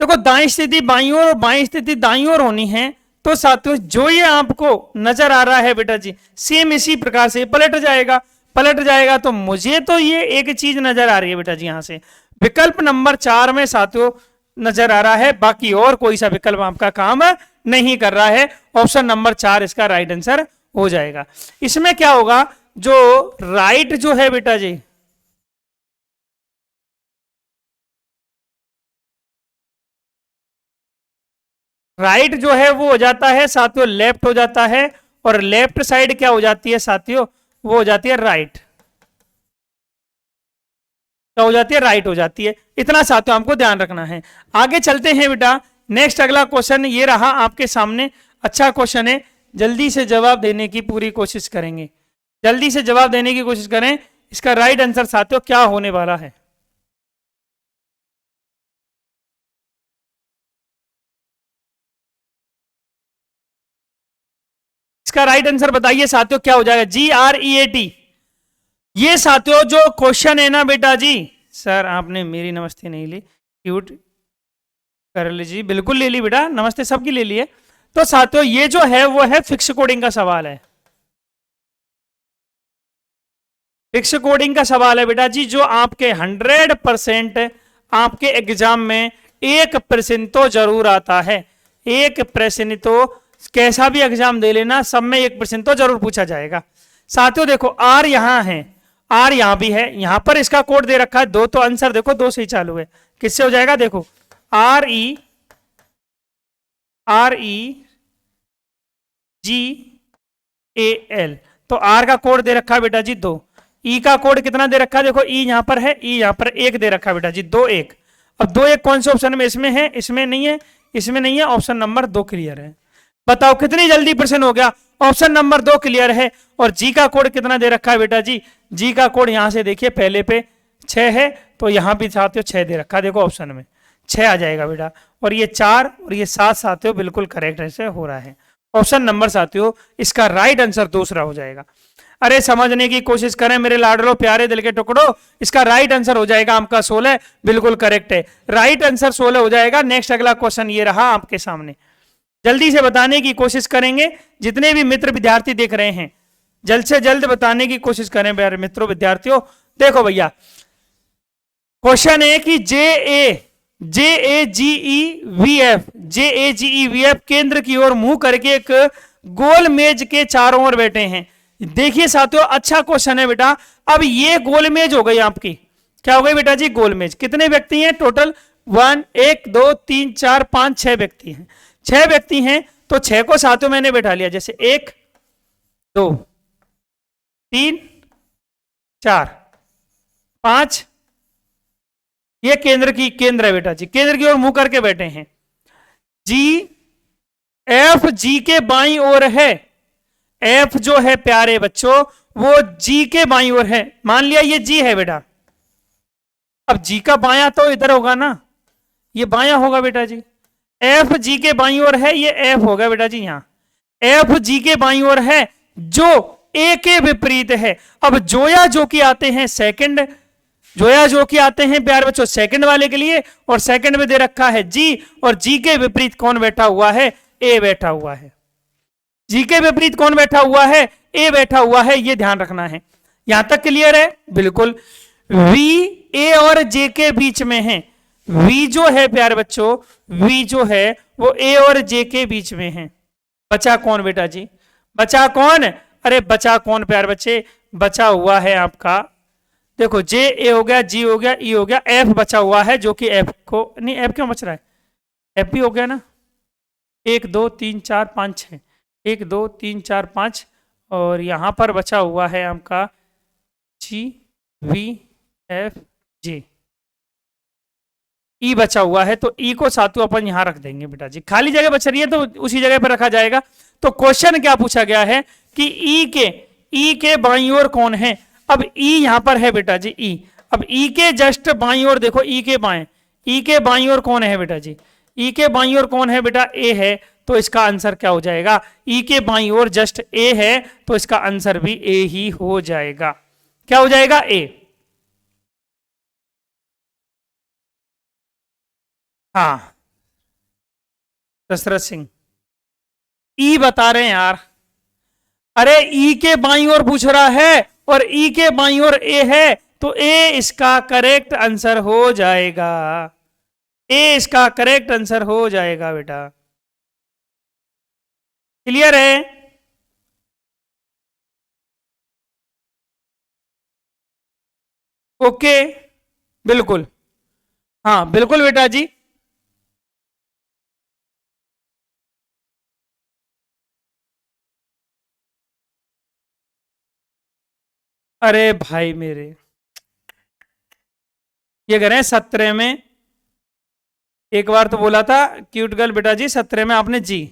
देखो दाईं स्थिति बाईं ओर और बाईं स्थिति दाईं ओर होनी है, तो साथियों जो ये आपको नजर आ रहा है बेटा जी, सेम इसी प्रकार से पलट जाएगा, पलट जाएगा। तो मुझे तो ये एक चीज नजर आ रही है बेटा जी, यहां से विकल्प नंबर 4 में साथियों नजर आ रहा है, बाकी और कोई सा विकल्प आपका काम नहीं कर रहा है। ऑप्शन नंबर 4 इसका राइट आंसर हो जाएगा। इसमें क्या होगा, जो राइट जो है बेटा जी, राइट जो है वो हो जाता है साथियों लेफ्ट हो जाता है, और लेफ्ट साइड क्या हो जाती है साथियों, वो हो जाती है राइट। क्या हो जाती है, राइट हो जाती है। इतना साथियों हमको ध्यान रखना है। आगे चलते हैं बेटा, नेक्स्ट अगला क्वेश्चन ये रहा आपके सामने। अच्छा क्वेश्चन है, जल्दी से जवाब देने की पूरी कोशिश करेंगे, जल्दी से जवाब देने की कोशिश करें, इसका राइट आंसर साथियों क्या होने वाला है। इसका राइट आंसर बताइए साथियों क्या हो जाएगा, GREAT। ये साथियों जो क्वेश्चन है ना बेटा जी, सर आपने मेरी नमस्ते नहीं ली, क्यूट कर लीजिए, बिल्कुल ले ली बेटा, नमस्ते सबकी ले ली है। तो साथियों ये जो है वो है फिक्स कोडिंग का सवाल है, फिक्स कोडिंग का सवाल है बेटा जी, जो आपके 100% आपके एग्जाम में 1% तो जरूर आता है। 1% तो कैसा भी एग्जाम दे लेना, सब में 1% तो जरूर पूछा जाएगा। साथियों देखो आर यहां है, आर यहां भी है, यहां पर इसका कोड दे रखा है दो, तो आंसर देखो दो से ही चालू है, किससे हो जाएगा, देखो REGAL। तो आर का कोड दे रखा है बेटा जी 2, ई का कोड कितना दे रखा है, देखो ई यहां पर है, ई यहां पर 1 दे रखा है बेटा जी, 2 1। अब 2 1 कौन से ऑप्शन में, इसमें है, इसमें नहीं है, इसमें नहीं है, ऑप्शन नंबर 2 क्लियर है। बताओ कितनी जल्दी प्रश्न हो गया, ऑप्शन नंबर 2 क्लियर है। और जी का कोड कितना दे रखा है बेटा जी, जी का कोड यहां से देखिए पहले पे 6 है, तो यहां भी साथियों 6 दे रखा है, देखो ऑप्शन में 6 आ जाएगा बेटा। और ये 4 और ये 7 साथियों बिल्कुल करेक्ट ऐसे हो रहा है। ऑप्शन नंबर साथियों इसका राइट आंसर दूसरा हो जाएगा। अरे समझने की कोशिश करें मेरे लाडलो प्यारे दिल के टुकड़ो, इसका राइट आंसर हो जाएगा आपका 16, बिल्कुल करेक्ट है, राइट आंसर 16 हो जाएगा। नेक्स्ट अगला क्वेश्चन ये रहा आपके सामने, जल्दी से बताने की कोशिश करेंगे, जितने भी मित्र विद्यार्थी देख रहे हैं जल्द से जल्द बताने की कोशिश करें मेरे मित्रों विद्यार्थियों। देखो भैया क्वेश्चन है कि JAGEVF केंद्र की ओर मुंह करके एक गोल मेज के चारों ओर बैठे हैं। देखिए साथियों अच्छा क्वेश्चन है बेटा। अब ये गोल मेज हो गई आपकी, क्या हो गई बेटा जी, गोल मेज। कितने व्यक्ति हैं टोटल, 1 2 3 4 5 6 व्यक्ति हैं, 6 व्यक्ति हैं, तो 6 को साथियों मैंने बैठा लिया, जैसे 1 2 3 4 5, ये केंद्र है बेटा जी, केंद्र की ओर मुंह करके बैठे हैं। एफ जी के बाईं ओर है, एफ जो है प्यारे बच्चों वो जी के बाईं ओर है, मान लिया ये जी है बेटा। अब जी का बायां तो इधर होगा ना, ये बायां होगा बेटा जी, एफ जी के बाईं ओर है, ये एफ होगा बेटा जी, यहां एफ जी के बाईं ओर है जो ए के विपरीत है। अब जोया जो कि आते हैं सेकंड, जोया जो कि आते हैं प्यारे बच्चों सेकंड वाले के लिए, और सेकंड में दे रखा है जी, और जी के विपरीत कौन बैठा हुआ है, ए बैठा हुआ है। जी के विपरीत कौन बैठा हुआ है, ए बैठा हुआ है, ये ध्यान रखना है। यहां तक क्लियर है, बिल्कुल। वी ए और जे के बीच में है, वी जो है प्यारे बच्चों, वी जो है वो ए और जे के बीच में है। बचा कौन बेटा जी, बचा कौन, अरे बचा कौन प्यारे बच्चे, बचा हुआ है आपका, देखो जे ए हो गया, जी हो गया, ई हो गया, एफ बचा हुआ है, जो कि एफ को नहीं, एफ क्यों बच रहा है, एफ भी हो गया ना, 1 2 3 4 5 6, 1 2 3 4 5, और यहां पर बचा हुआ है आपका जी वी एफ जे, ई बचा हुआ है, तो ई को साथियों अपन यहां रख देंगे बेटा जी, खाली जगह बच रही है तो उसी जगह पर रखा जाएगा। तो क्वेश्चन क्या पूछा गया है कि ई के बाईं ओर कौन है। अब ई यहां पर है बेटा जी, ई, अब ई के जस्ट बाईं ओर देखो, ई के बाएं, ई के बाईं ओर कौन है बेटा जी, ई के बाईं ओर कौन है बेटा, ए है, तो इसका आंसर क्या हो जाएगा, ई के बाईं ओर जस्ट ए है, तो इसका आंसर भी ए ही हो जाएगा। क्या हो जाएगा, ए। हाँ दशरथ सिंह, ई बता रहे हैं यार, अरे ई के बाईं ओर पूछ रहा है और ई के बाईं ओर ए है, तो ए इसका करेक्ट आंसर हो जाएगा, ए इसका करेक्ट आंसर हो जाएगा बेटा। क्लियर है, ओके, बिल्कुल, हाँ बिल्कुल बेटा जी। अरे भाई मेरे, ये कह रहे हैं 17 में, एक बार तो बोला था क्यूट गर्ल बेटा जी, 17 में आपने जी,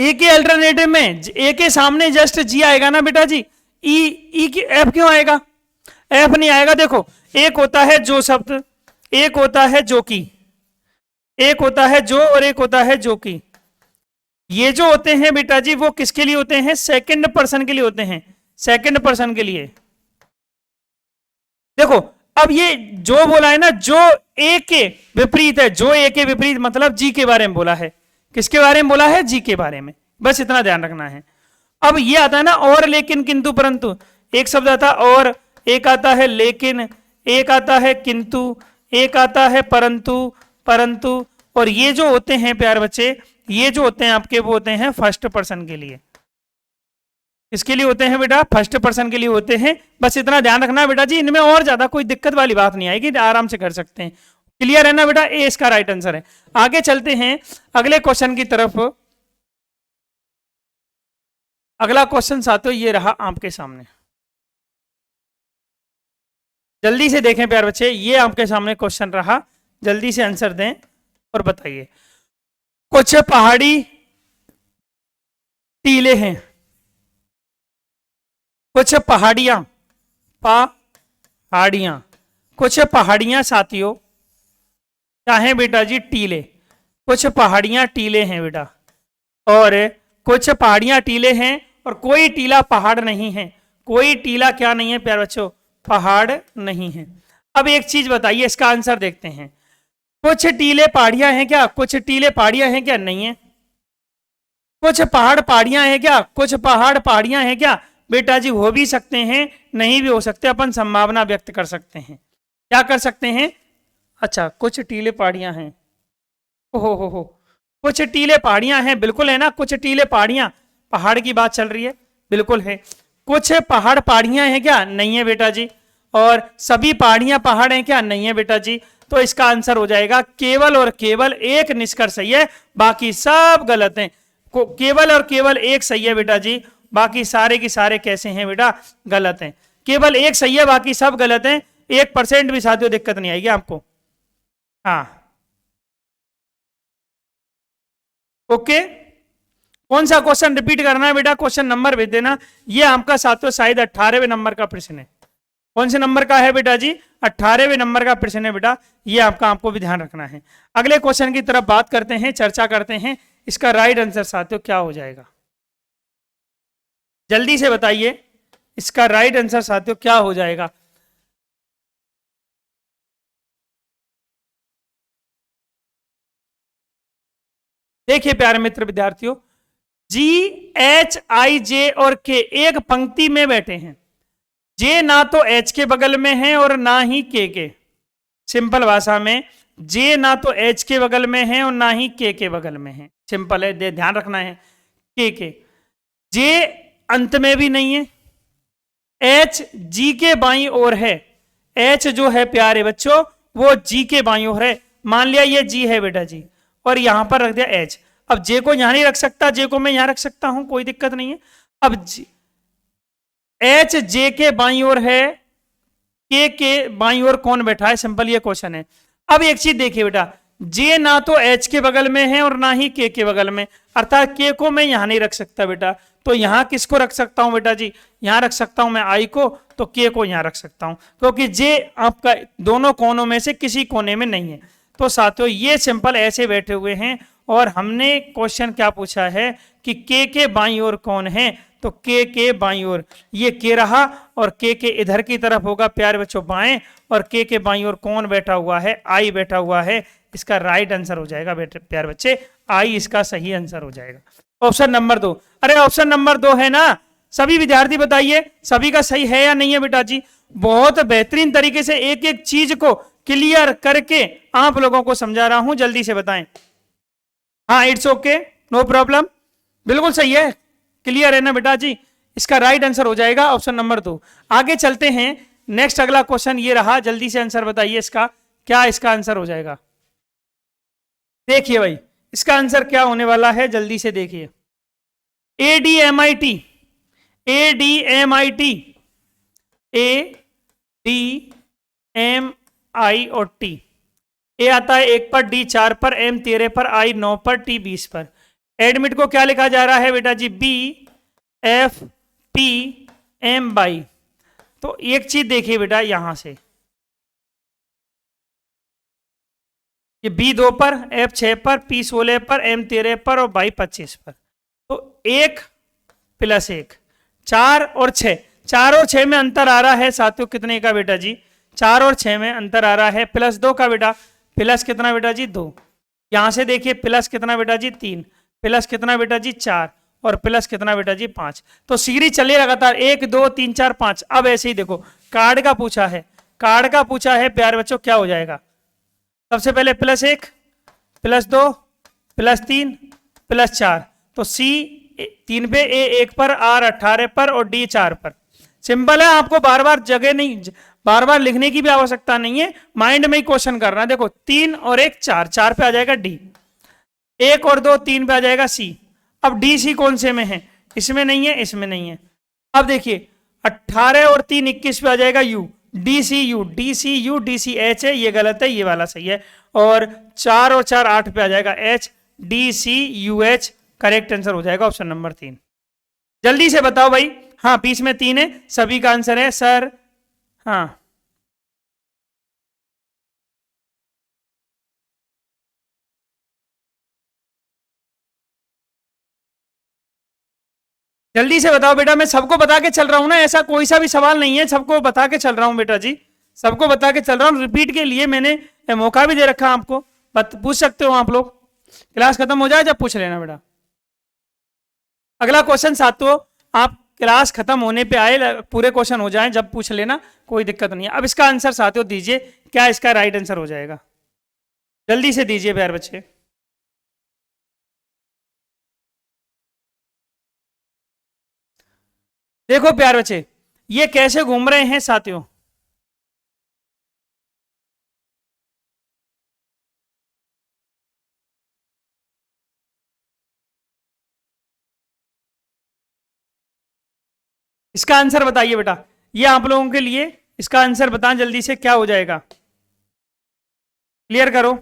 ए के अल्टरनेटिव में ए के सामने जस्ट जी आएगा ना बेटा जी, ई की एफ क्यों आएगा, एफ नहीं आएगा। देखो एक होता है जो शब्द, एक होता है जो की, एक होता है जो और एक होता है जो की। ये जो होते हैं बेटा जी वो किसके लिए होते हैं, सेकंड पर्सन के लिए होते हैं, सेकंड पर्सन के लिए। देखो अब ये जो बोला है ना, जो ए के विपरीत है, जो ए के विपरीत मतलब जी के बारे में बोला है। किसके बारे में बोला है, जी के बारे में, बस इतना ध्यान रखना है। अब ये आता है ना और, लेकिन, किंतु, परंतु। एक शब्द आता और, एक आता है लेकिन, एक आता है किंतु, एक आता है परंतु, परंतु। और ये जो होते हैं प्यार बच्चे, ये जो होते हैं आपके वो होते हैं फर्स्ट पर्सन के लिए। इसके लिए होते हैं बेटा, फर्स्ट पर्सन के लिए होते हैं। बस इतना ध्यान रखना बेटा जी, इनमें और ज्यादा कोई दिक्कत वाली बात नहीं आएगी, आराम से कर सकते हैं। क्लियर है ना बेटा, ए इसका राइट आंसर है। आगे चलते हैं अगले क्वेश्चन की तरफ। अगला क्वेश्चन साथियों ये रहा आपके सामने, जल्दी से देखें प्यार बच्चे, ये आपके सामने क्वेश्चन रहा, जल्दी से आंसर दें और बताइए। कुछ पहाड़ी टीले हैं, कुछ पहाड़ियां, पहाड़ियां, कुछ पहाड़ियां साथियों चाहे बेटा जी टीले, कुछ पहाड़ियां टीले हैं बेटा, और कुछ पहाड़ियां टीले हैं और कोई टीला पहाड़ नहीं है। कोई टीला क्या नहीं है प्यार बच्चों, पहाड़ नहीं है। अब एक चीज बताइए, इसका आंसर देखते हैं। कुछ टीले पहाड़ियां हैं क्या, कुछ टीले पहाड़ियां हैं क्या, नहीं है। कुछ पहाड़ पहाड़ियां हैं क्या, कुछ पहाड़ पहाड़ियां हैं क्या, बेटा जी हो भी सकते हैं, नहीं भी हो सकते, अपन संभावना व्यक्त कर सकते हैं। क्या कर सकते हैं, अच्छा कुछ टीले पहाड़ियां हैं, हो कुछ टीले पहाड़ियां हैं, बिल्कुल है ना, कुछ टीले पहाड़ियां, पहाड़ की बात चल रही है, बिल्कुल है। कुछ पहाड़ पहाड़ियां हैं क्या, नहीं है बेटा जी। और सभी पहाड़ियां पहाड़ हैं क्या, नहीं है बेटा जी। तो इसका आंसर हो जाएगा केवल और केवल एक निष्कर्ष सही है, बाकी सब गलत हैं। केवल और केवल एक सही है बेटा जी, बाकी सारे के सारे कैसे हैं बेटा, गलत हैं। केवल एक सही है, बाकी सब गलत हैं। 1% भी साथियों दिक्कत नहीं आएगी आपको। हाँ ओके, कौन सा क्वेश्चन रिपीट करना है बेटा, क्वेश्चन नंबर भेज देना। ये आपका साथियों शायद 18वें नंबर का प्रश्न है। कौन से नंबर का है बेटा जी, 18वें नंबर का प्रश्न है बेटा, ये आपको भी ध्यान रखना है। अगले क्वेश्चन की तरफ बात करते हैं, चर्चा करते हैं। इसका राइट आंसर साथियों क्या हो जाएगा, जल्दी से बताइए, इसका राइट आंसर साथियों क्या हो जाएगा। देखिए प्यारे मित्र विद्यार्थियों, जी एच आई जे और के एक पंक्ति में बैठे हैं। जे ना तो एच के बगल में है और ना ही के। सिंपल भाषा में जे ना तो एच के बगल में है और ना ही के बगल में है। सिंपल है, ध्यान रखना है। के जे अंत में भी नहीं है, एच जी के बाईं ओर है। एच जो है प्यारे बच्चों वो जी के बाईं ओर है। मान लिया ये जी है बेटा जी, और यहां पर रख दिया एच। अब जे को यहां नहीं रख सकता, जे को मैं यहां रख सकता हूं, कोई दिक्कत नहीं है। अब एच जे के बाईं ओर है, के बाईं ओर कौन बैठा है, सिंपल ये क्वेश्चन है। अब एक चीज देखिए बेटा, जे ना तो एच के बगल में है और ना ही के बगल में, अर्थात के को मैं यहां नहीं रख सकता बेटा। तो यहां किसको रख सकता हूं बेटा जी, यहां रख सकता हूं मैं आई को, तो के को यहां रख सकता हूं, क्योंकि जे आपका दोनों कोनों में से किसी कोने में नहीं है। तो साथियों ये सिंपल ऐसे बैठे हुए हैं। और हमने क्वेश्चन क्या पूछा है कि के बाईं ओर कौन है, तो के बाईं ओर ये के रहा, और के इधर की तरफ होगा प्यारे बच्चों बाएं, और के बाईं ओर कौन बैठा हुआ है, आई बैठा हुआ है। इसका राइट आंसर हो जाएगा प्यारे बच्चे आई, इसका सही आंसर हो जाएगा ऑप्शन नंबर 2। अरे ऑप्शन नंबर 2 है ना, सभी विद्यार्थी बताइए सभी का सही है या नहीं है बेटा जी। बहुत बेहतरीन तरीके से एक एक चीज को क्लियर करके आप लोगों को समझा रहा हूं, जल्दी से बताएं। हाँ इट्स ओके, नो प्रॉब्लम, बिल्कुल सही है, क्लियर है ना बेटा जी। इसका राइट आंसर हो जाएगा ऑप्शन नंबर 2। आगे चलते हैं, नेक्स्ट अगला क्वेश्चन ये रहा, जल्दी से आंसर बताइए इसका, क्या इसका आंसर हो जाएगा। देखिए भाई इसका आंसर क्या होने वाला है, जल्दी से देखिए। ADMIT, ADMIT, ADMI और T। ए आता है 1 पर, डी 4 पर, एम 13 पर, आई 9 पर, टी 20 पर। एडमिट को क्या लिखा जा रहा है बेटा जी, बी एफ पी एम बाई। तो एक चीज देखिए बेटा, यहां से ये बी 2 पर, एफ 6 पर, पी 16 पर, एम 13 पर और बाई 25 पर। तो 1 + 1, 4 और 6, 4 और 6 में अंतर आ रहा है साथियों कितने का बेटा जी, 4 और 6 में अंतर आ रहा है +2 का बेटा। प्लस कितना बेटा जी, 2। यहां से देखिए प्लस कितना बेटा जी, 3, प्लस कितना बेटा जी, 4 और प्लस कितना बेटा जी, 5। तो सीरीज चलिए लगातार 1 2 3 4 5। अब ऐसे ही देखो, कार्ड का पूछा है, कार्ड का पूछा है प्यारे बच्चों, क्या हो जाएगा, सबसे पहले +1 +2 +3 +4। तो सी 3 पे, ए 1 पर, आर 18 पर और डी 4 पर। सिंपल है, आपको बार बार जगह नहीं, बार बार लिखने की भी आवश्यकता नहीं है, माइंड में ही क्वेश्चन करना है। देखो 3 और 1 4, 4 पे आ जाएगा डी, 1 और 2 3 पे आ जाएगा सी। अब डी सी कौन से में है, इसमें नहीं है, इसमें नहीं है। अब देखिए 18 और 3 21 पे आ जाएगा U, D C U, D C U, D C H है, ये गलत है, ये वाला सही है। और 4 और 4 8 पे आ जाएगा H, D C U H, correct answer हो जाएगा ऑप्शन नंबर 3। जल्दी से बताओ भाई, हाँ बीच में 3 है, सभी का आंसर है सर, हाँ जल्दी से बताओ बेटा, मैं सबको बता के चल रहा हूं ना, ऐसा कोई सा भी सवाल नहीं है, सबको बता के चल रहा हूं बेटा जी, सबको बता के चल रहा हूं। रिपीट के लिए मैंने मौका भी दे रखा आपको, पूछ सकते हो आप लोग, क्लास खत्म हो जाए जब पूछ लेना बेटा। अगला क्वेश्चन साथियों, आप क्लास खत्म होने पे आए, पूरे क्वेश्चन हो जाएं जब पूछ लेना, कोई दिक्कत नहीं है। अब इसका आंसर साथियों दीजिए, क्या इसका राइट आंसर हो जाएगा, जल्दी से दीजिए प्यारे बच्चे। देखो प्यारे बच्चे, ये कैसे घूम रहे हैं साथियों, इसका आंसर बताइए बेटा, ये आप लोगों के लिए इसका आंसर बताएं जल्दी से, क्या हो जाएगा, क्लियर करो।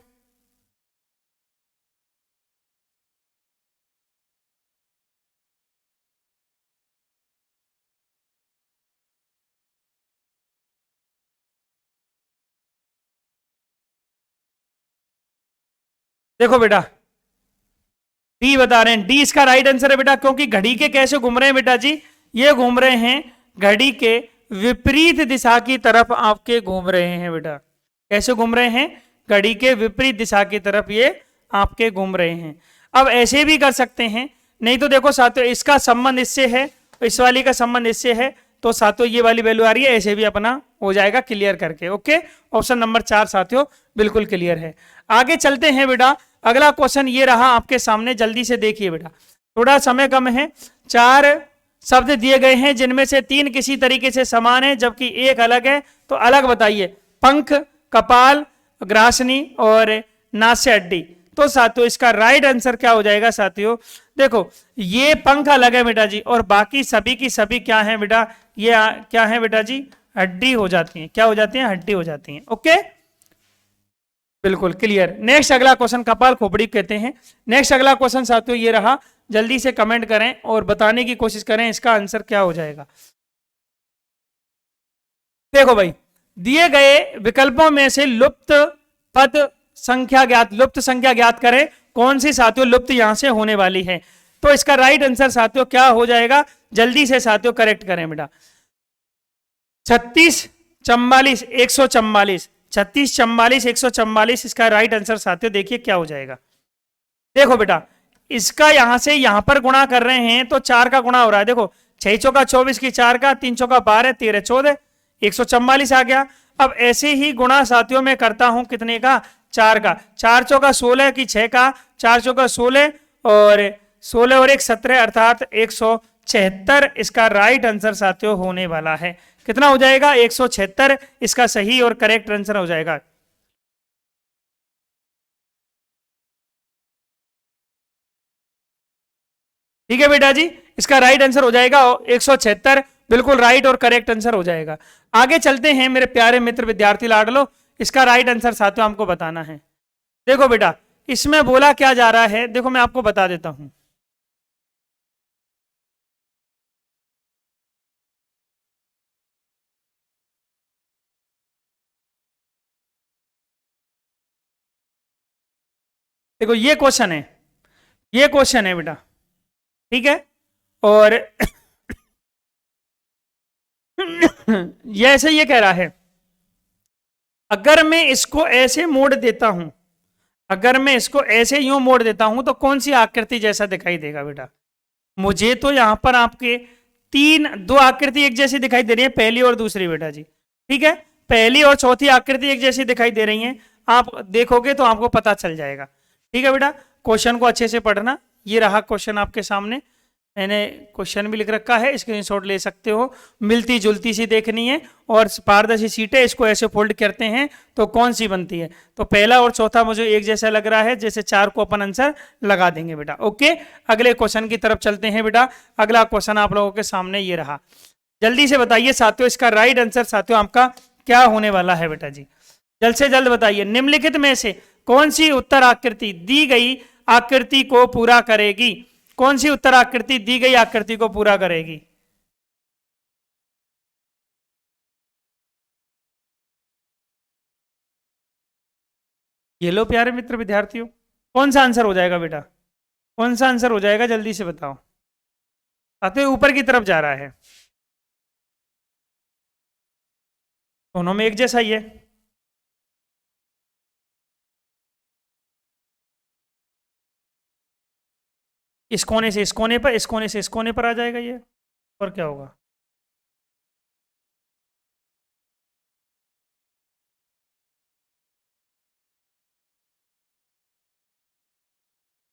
देखो बेटा, डी बता रहे हैं, डी इसका राइट आंसर है बेटा, क्योंकि घड़ी के कैसे घूम रहे हैं बेटा जी, ये घूम रहे हैं घड़ी के विपरीत दिशा की तरफ, आपके घूम रहे हैं बेटा। कैसे घूम रहे हैं, घड़ी के विपरीत दिशा की तरफ ये आपके घूम रहे हैं। अब ऐसे भी कर सकते हैं, नहीं तो देखो साथियों, इसका संबंध इससे है, इस वाली का संबंध इससे है, तो साथियों ये वाली वैल्यू आ रही है, ऐसे भी अपना हो जाएगा क्लियर करके। ओके, ऑप्शन नंबर 4 साथियों बिल्कुल क्लियर है। आगे चलते हैं बेटा, अगला क्वेश्चन ये रहा आपके सामने, जल्दी से देखिए बेटा, थोड़ा समय कम है। 4 शब्द दिए गए हैं जिनमें से 3 किसी तरीके से समान है जबकि एक अलग है, तो अलग बताइए। पंख, कपाल, ग्रासनी और नास्य हड्डी। तो साथियों इसका राइट आंसर क्या हो जाएगा साथियों, देखो ये पंख अलग है बेटा जी, और बाकी सभी की सभी क्या है बेटा, ये क्या है बेटा जी, हड्डी हो जाती है। क्या हो जाती है, हड्डी हो जाती है। ओके, बिल्कुल क्लियर। नेक्स्ट अगला क्वेश्चन, कपाल खोपड़ी कहते हैं। नेक्स्ट अगला क्वेश्चन साथियों ये रहा, जल्दी से कमेंट करें और बताने की कोशिश करें इसका आंसर क्या हो जाएगा। देखो भाई, दिए गए विकल्पों में से लुप्त पद संख्या ज्ञात, लुप्त संख्या ज्ञात करें, कौन सी साथियों लुप्त यहां से होने वाली है। तो इसका राइट आंसर साथियों क्या हो जाएगा, जल्दी से साथियों करेक्ट करें बेटा। 36 44 144, 36 44 144 इसका राइट आंसर साथियों देखिए क्या हो जाएगा। देखो बेटा, इसका यहां से यहां पर गुणा कर रहे हैं तो 4 का गुणा हो रहा है। देखो 6 चौका 24 की 4 का, 3 चौका 12, 13 14, 144 आ गया। अब ऐसे ही गुणा साथियों में करता हूं कितने का, 4 का, 4 चौका 16 की 6 का, 4 चौका 16 और 16 और 1 17 अर्थात 176 इसका राइट आंसर साथियों होने वाला है। कितना हो जाएगा, 176 इसका सही और करेक्ट आंसर हो जाएगा। ठीक है बेटा जी, इसका राइट आंसर हो जाएगा 176, बिल्कुल राइट और करेक्ट आंसर हो जाएगा। आगे चलते हैं मेरे प्यारे मित्र विद्यार्थी लाडलो, इसका राइट आंसर साथियों हमको बताना है। देखो बेटा, इसमें बोला क्या जा रहा है, देखो मैं आपको बता देता हूं। देखो ये क्वेश्चन है, ये क्वेश्चन है बेटा, ठीक है। और ऐसे ये कह रहा है, अगर मैं इसको ऐसे मोड़ देता हूं, अगर मैं इसको ऐसे यूं मोड़ देता हूं तो कौन सी आकृति जैसा दिखाई देगा बेटा। मुझे तो यहां पर आपके दो आकृति एक जैसी दिखाई दे रही है, पहली और दूसरी बेटा जी, ठीक है। पहली और चौथी आकृति एक जैसी दिखाई दे रही है, आप देखोगे तो आपको पता चल जाएगा, ठीक है बेटा। क्वेश्चन को अच्छे से पढ़ना। ये रहा क्वेश्चन आपके सामने, मैंने क्वेश्चन भी लिख रखा है, स्क्रीनशॉट ले सकते हो। मिलती जुलती सी देखनी है और पारदर्शी सीट है, इसको ऐसे फोल्ड करते हैं तो कौन सी बनती है। तो पहला और चौथा मुझे एक जैसा लग रहा है, जैसे 4 को अपन आंसर लगा देंगे बेटा। ओके, अगले क्वेश्चन की तरफ चलते हैं बेटा। अगला क्वेश्चन आप लोगों के सामने ये रहा, जल्दी से बताइए साथियों, इसका राइट आंसर साथियों आपका क्या होने वाला है बेटा जी, जल्द से जल्द बताइए। निम्नलिखित में से कौन सी उत्तर आकृति दी गई आकृति को पूरा करेगी, कौन सी उत्तर आकृति दी गई आकृति को पूरा करेगी। ये लो प्यारे मित्र विद्यार्थियों, कौन सा आंसर हो जाएगा बेटा, कौन सा आंसर हो जाएगा, जल्दी से बताओ। साथियों ऊपर की तरफ जा रहा है, दोनों में एक जैसा ही है। इस कोने से इस कोने पर, इस कोने से इस कोने पर आ जाएगा ये, और क्या होगा।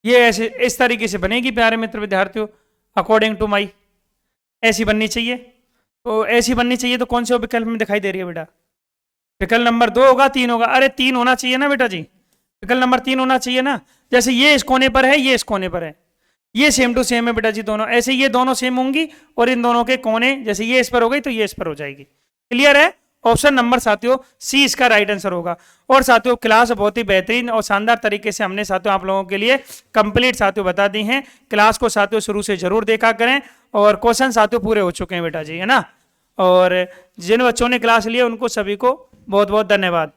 ये ऐसे इस तरीके से बनेगी प्यारे मित्र विद्यार्थियों, अकॉर्डिंग टू माई ऐसी बननी चाहिए। तो ऐसी बननी चाहिए, तो कौन से विकल्प में दिखाई दे रही है बेटा, विकल्प नंबर 2 होगा, 3 होगा, अरे 3 होना चाहिए ना बेटा जी, विकल्प नंबर 3 होना चाहिए ना। जैसे ये इस कोने पर है, ये इस कोने पर है, ये सेम टू सेम है बेटा जी दोनों, ऐसे ये दोनों सेम होंगी और इन दोनों के कोने, जैसे ये इस पर हो गई तो ये इस पर हो जाएगी। क्लियर है, ऑप्शन नंबर साथियों सी इसका राइट आंसर होगा। और साथियों क्लास बहुत ही बेहतरीन और शानदार तरीके से हमने साथियों आप लोगों के लिए कंप्लीट साथियों बता दी हैं। क्लास को साथियों शुरू से जरूर देखा करें, और क्वेश्चन साथियों पूरे हो चुके हैं बेटा जी, है ना। और जिन बच्चों ने क्लास ली है उनको सभी को बहुत बहुत धन्यवाद।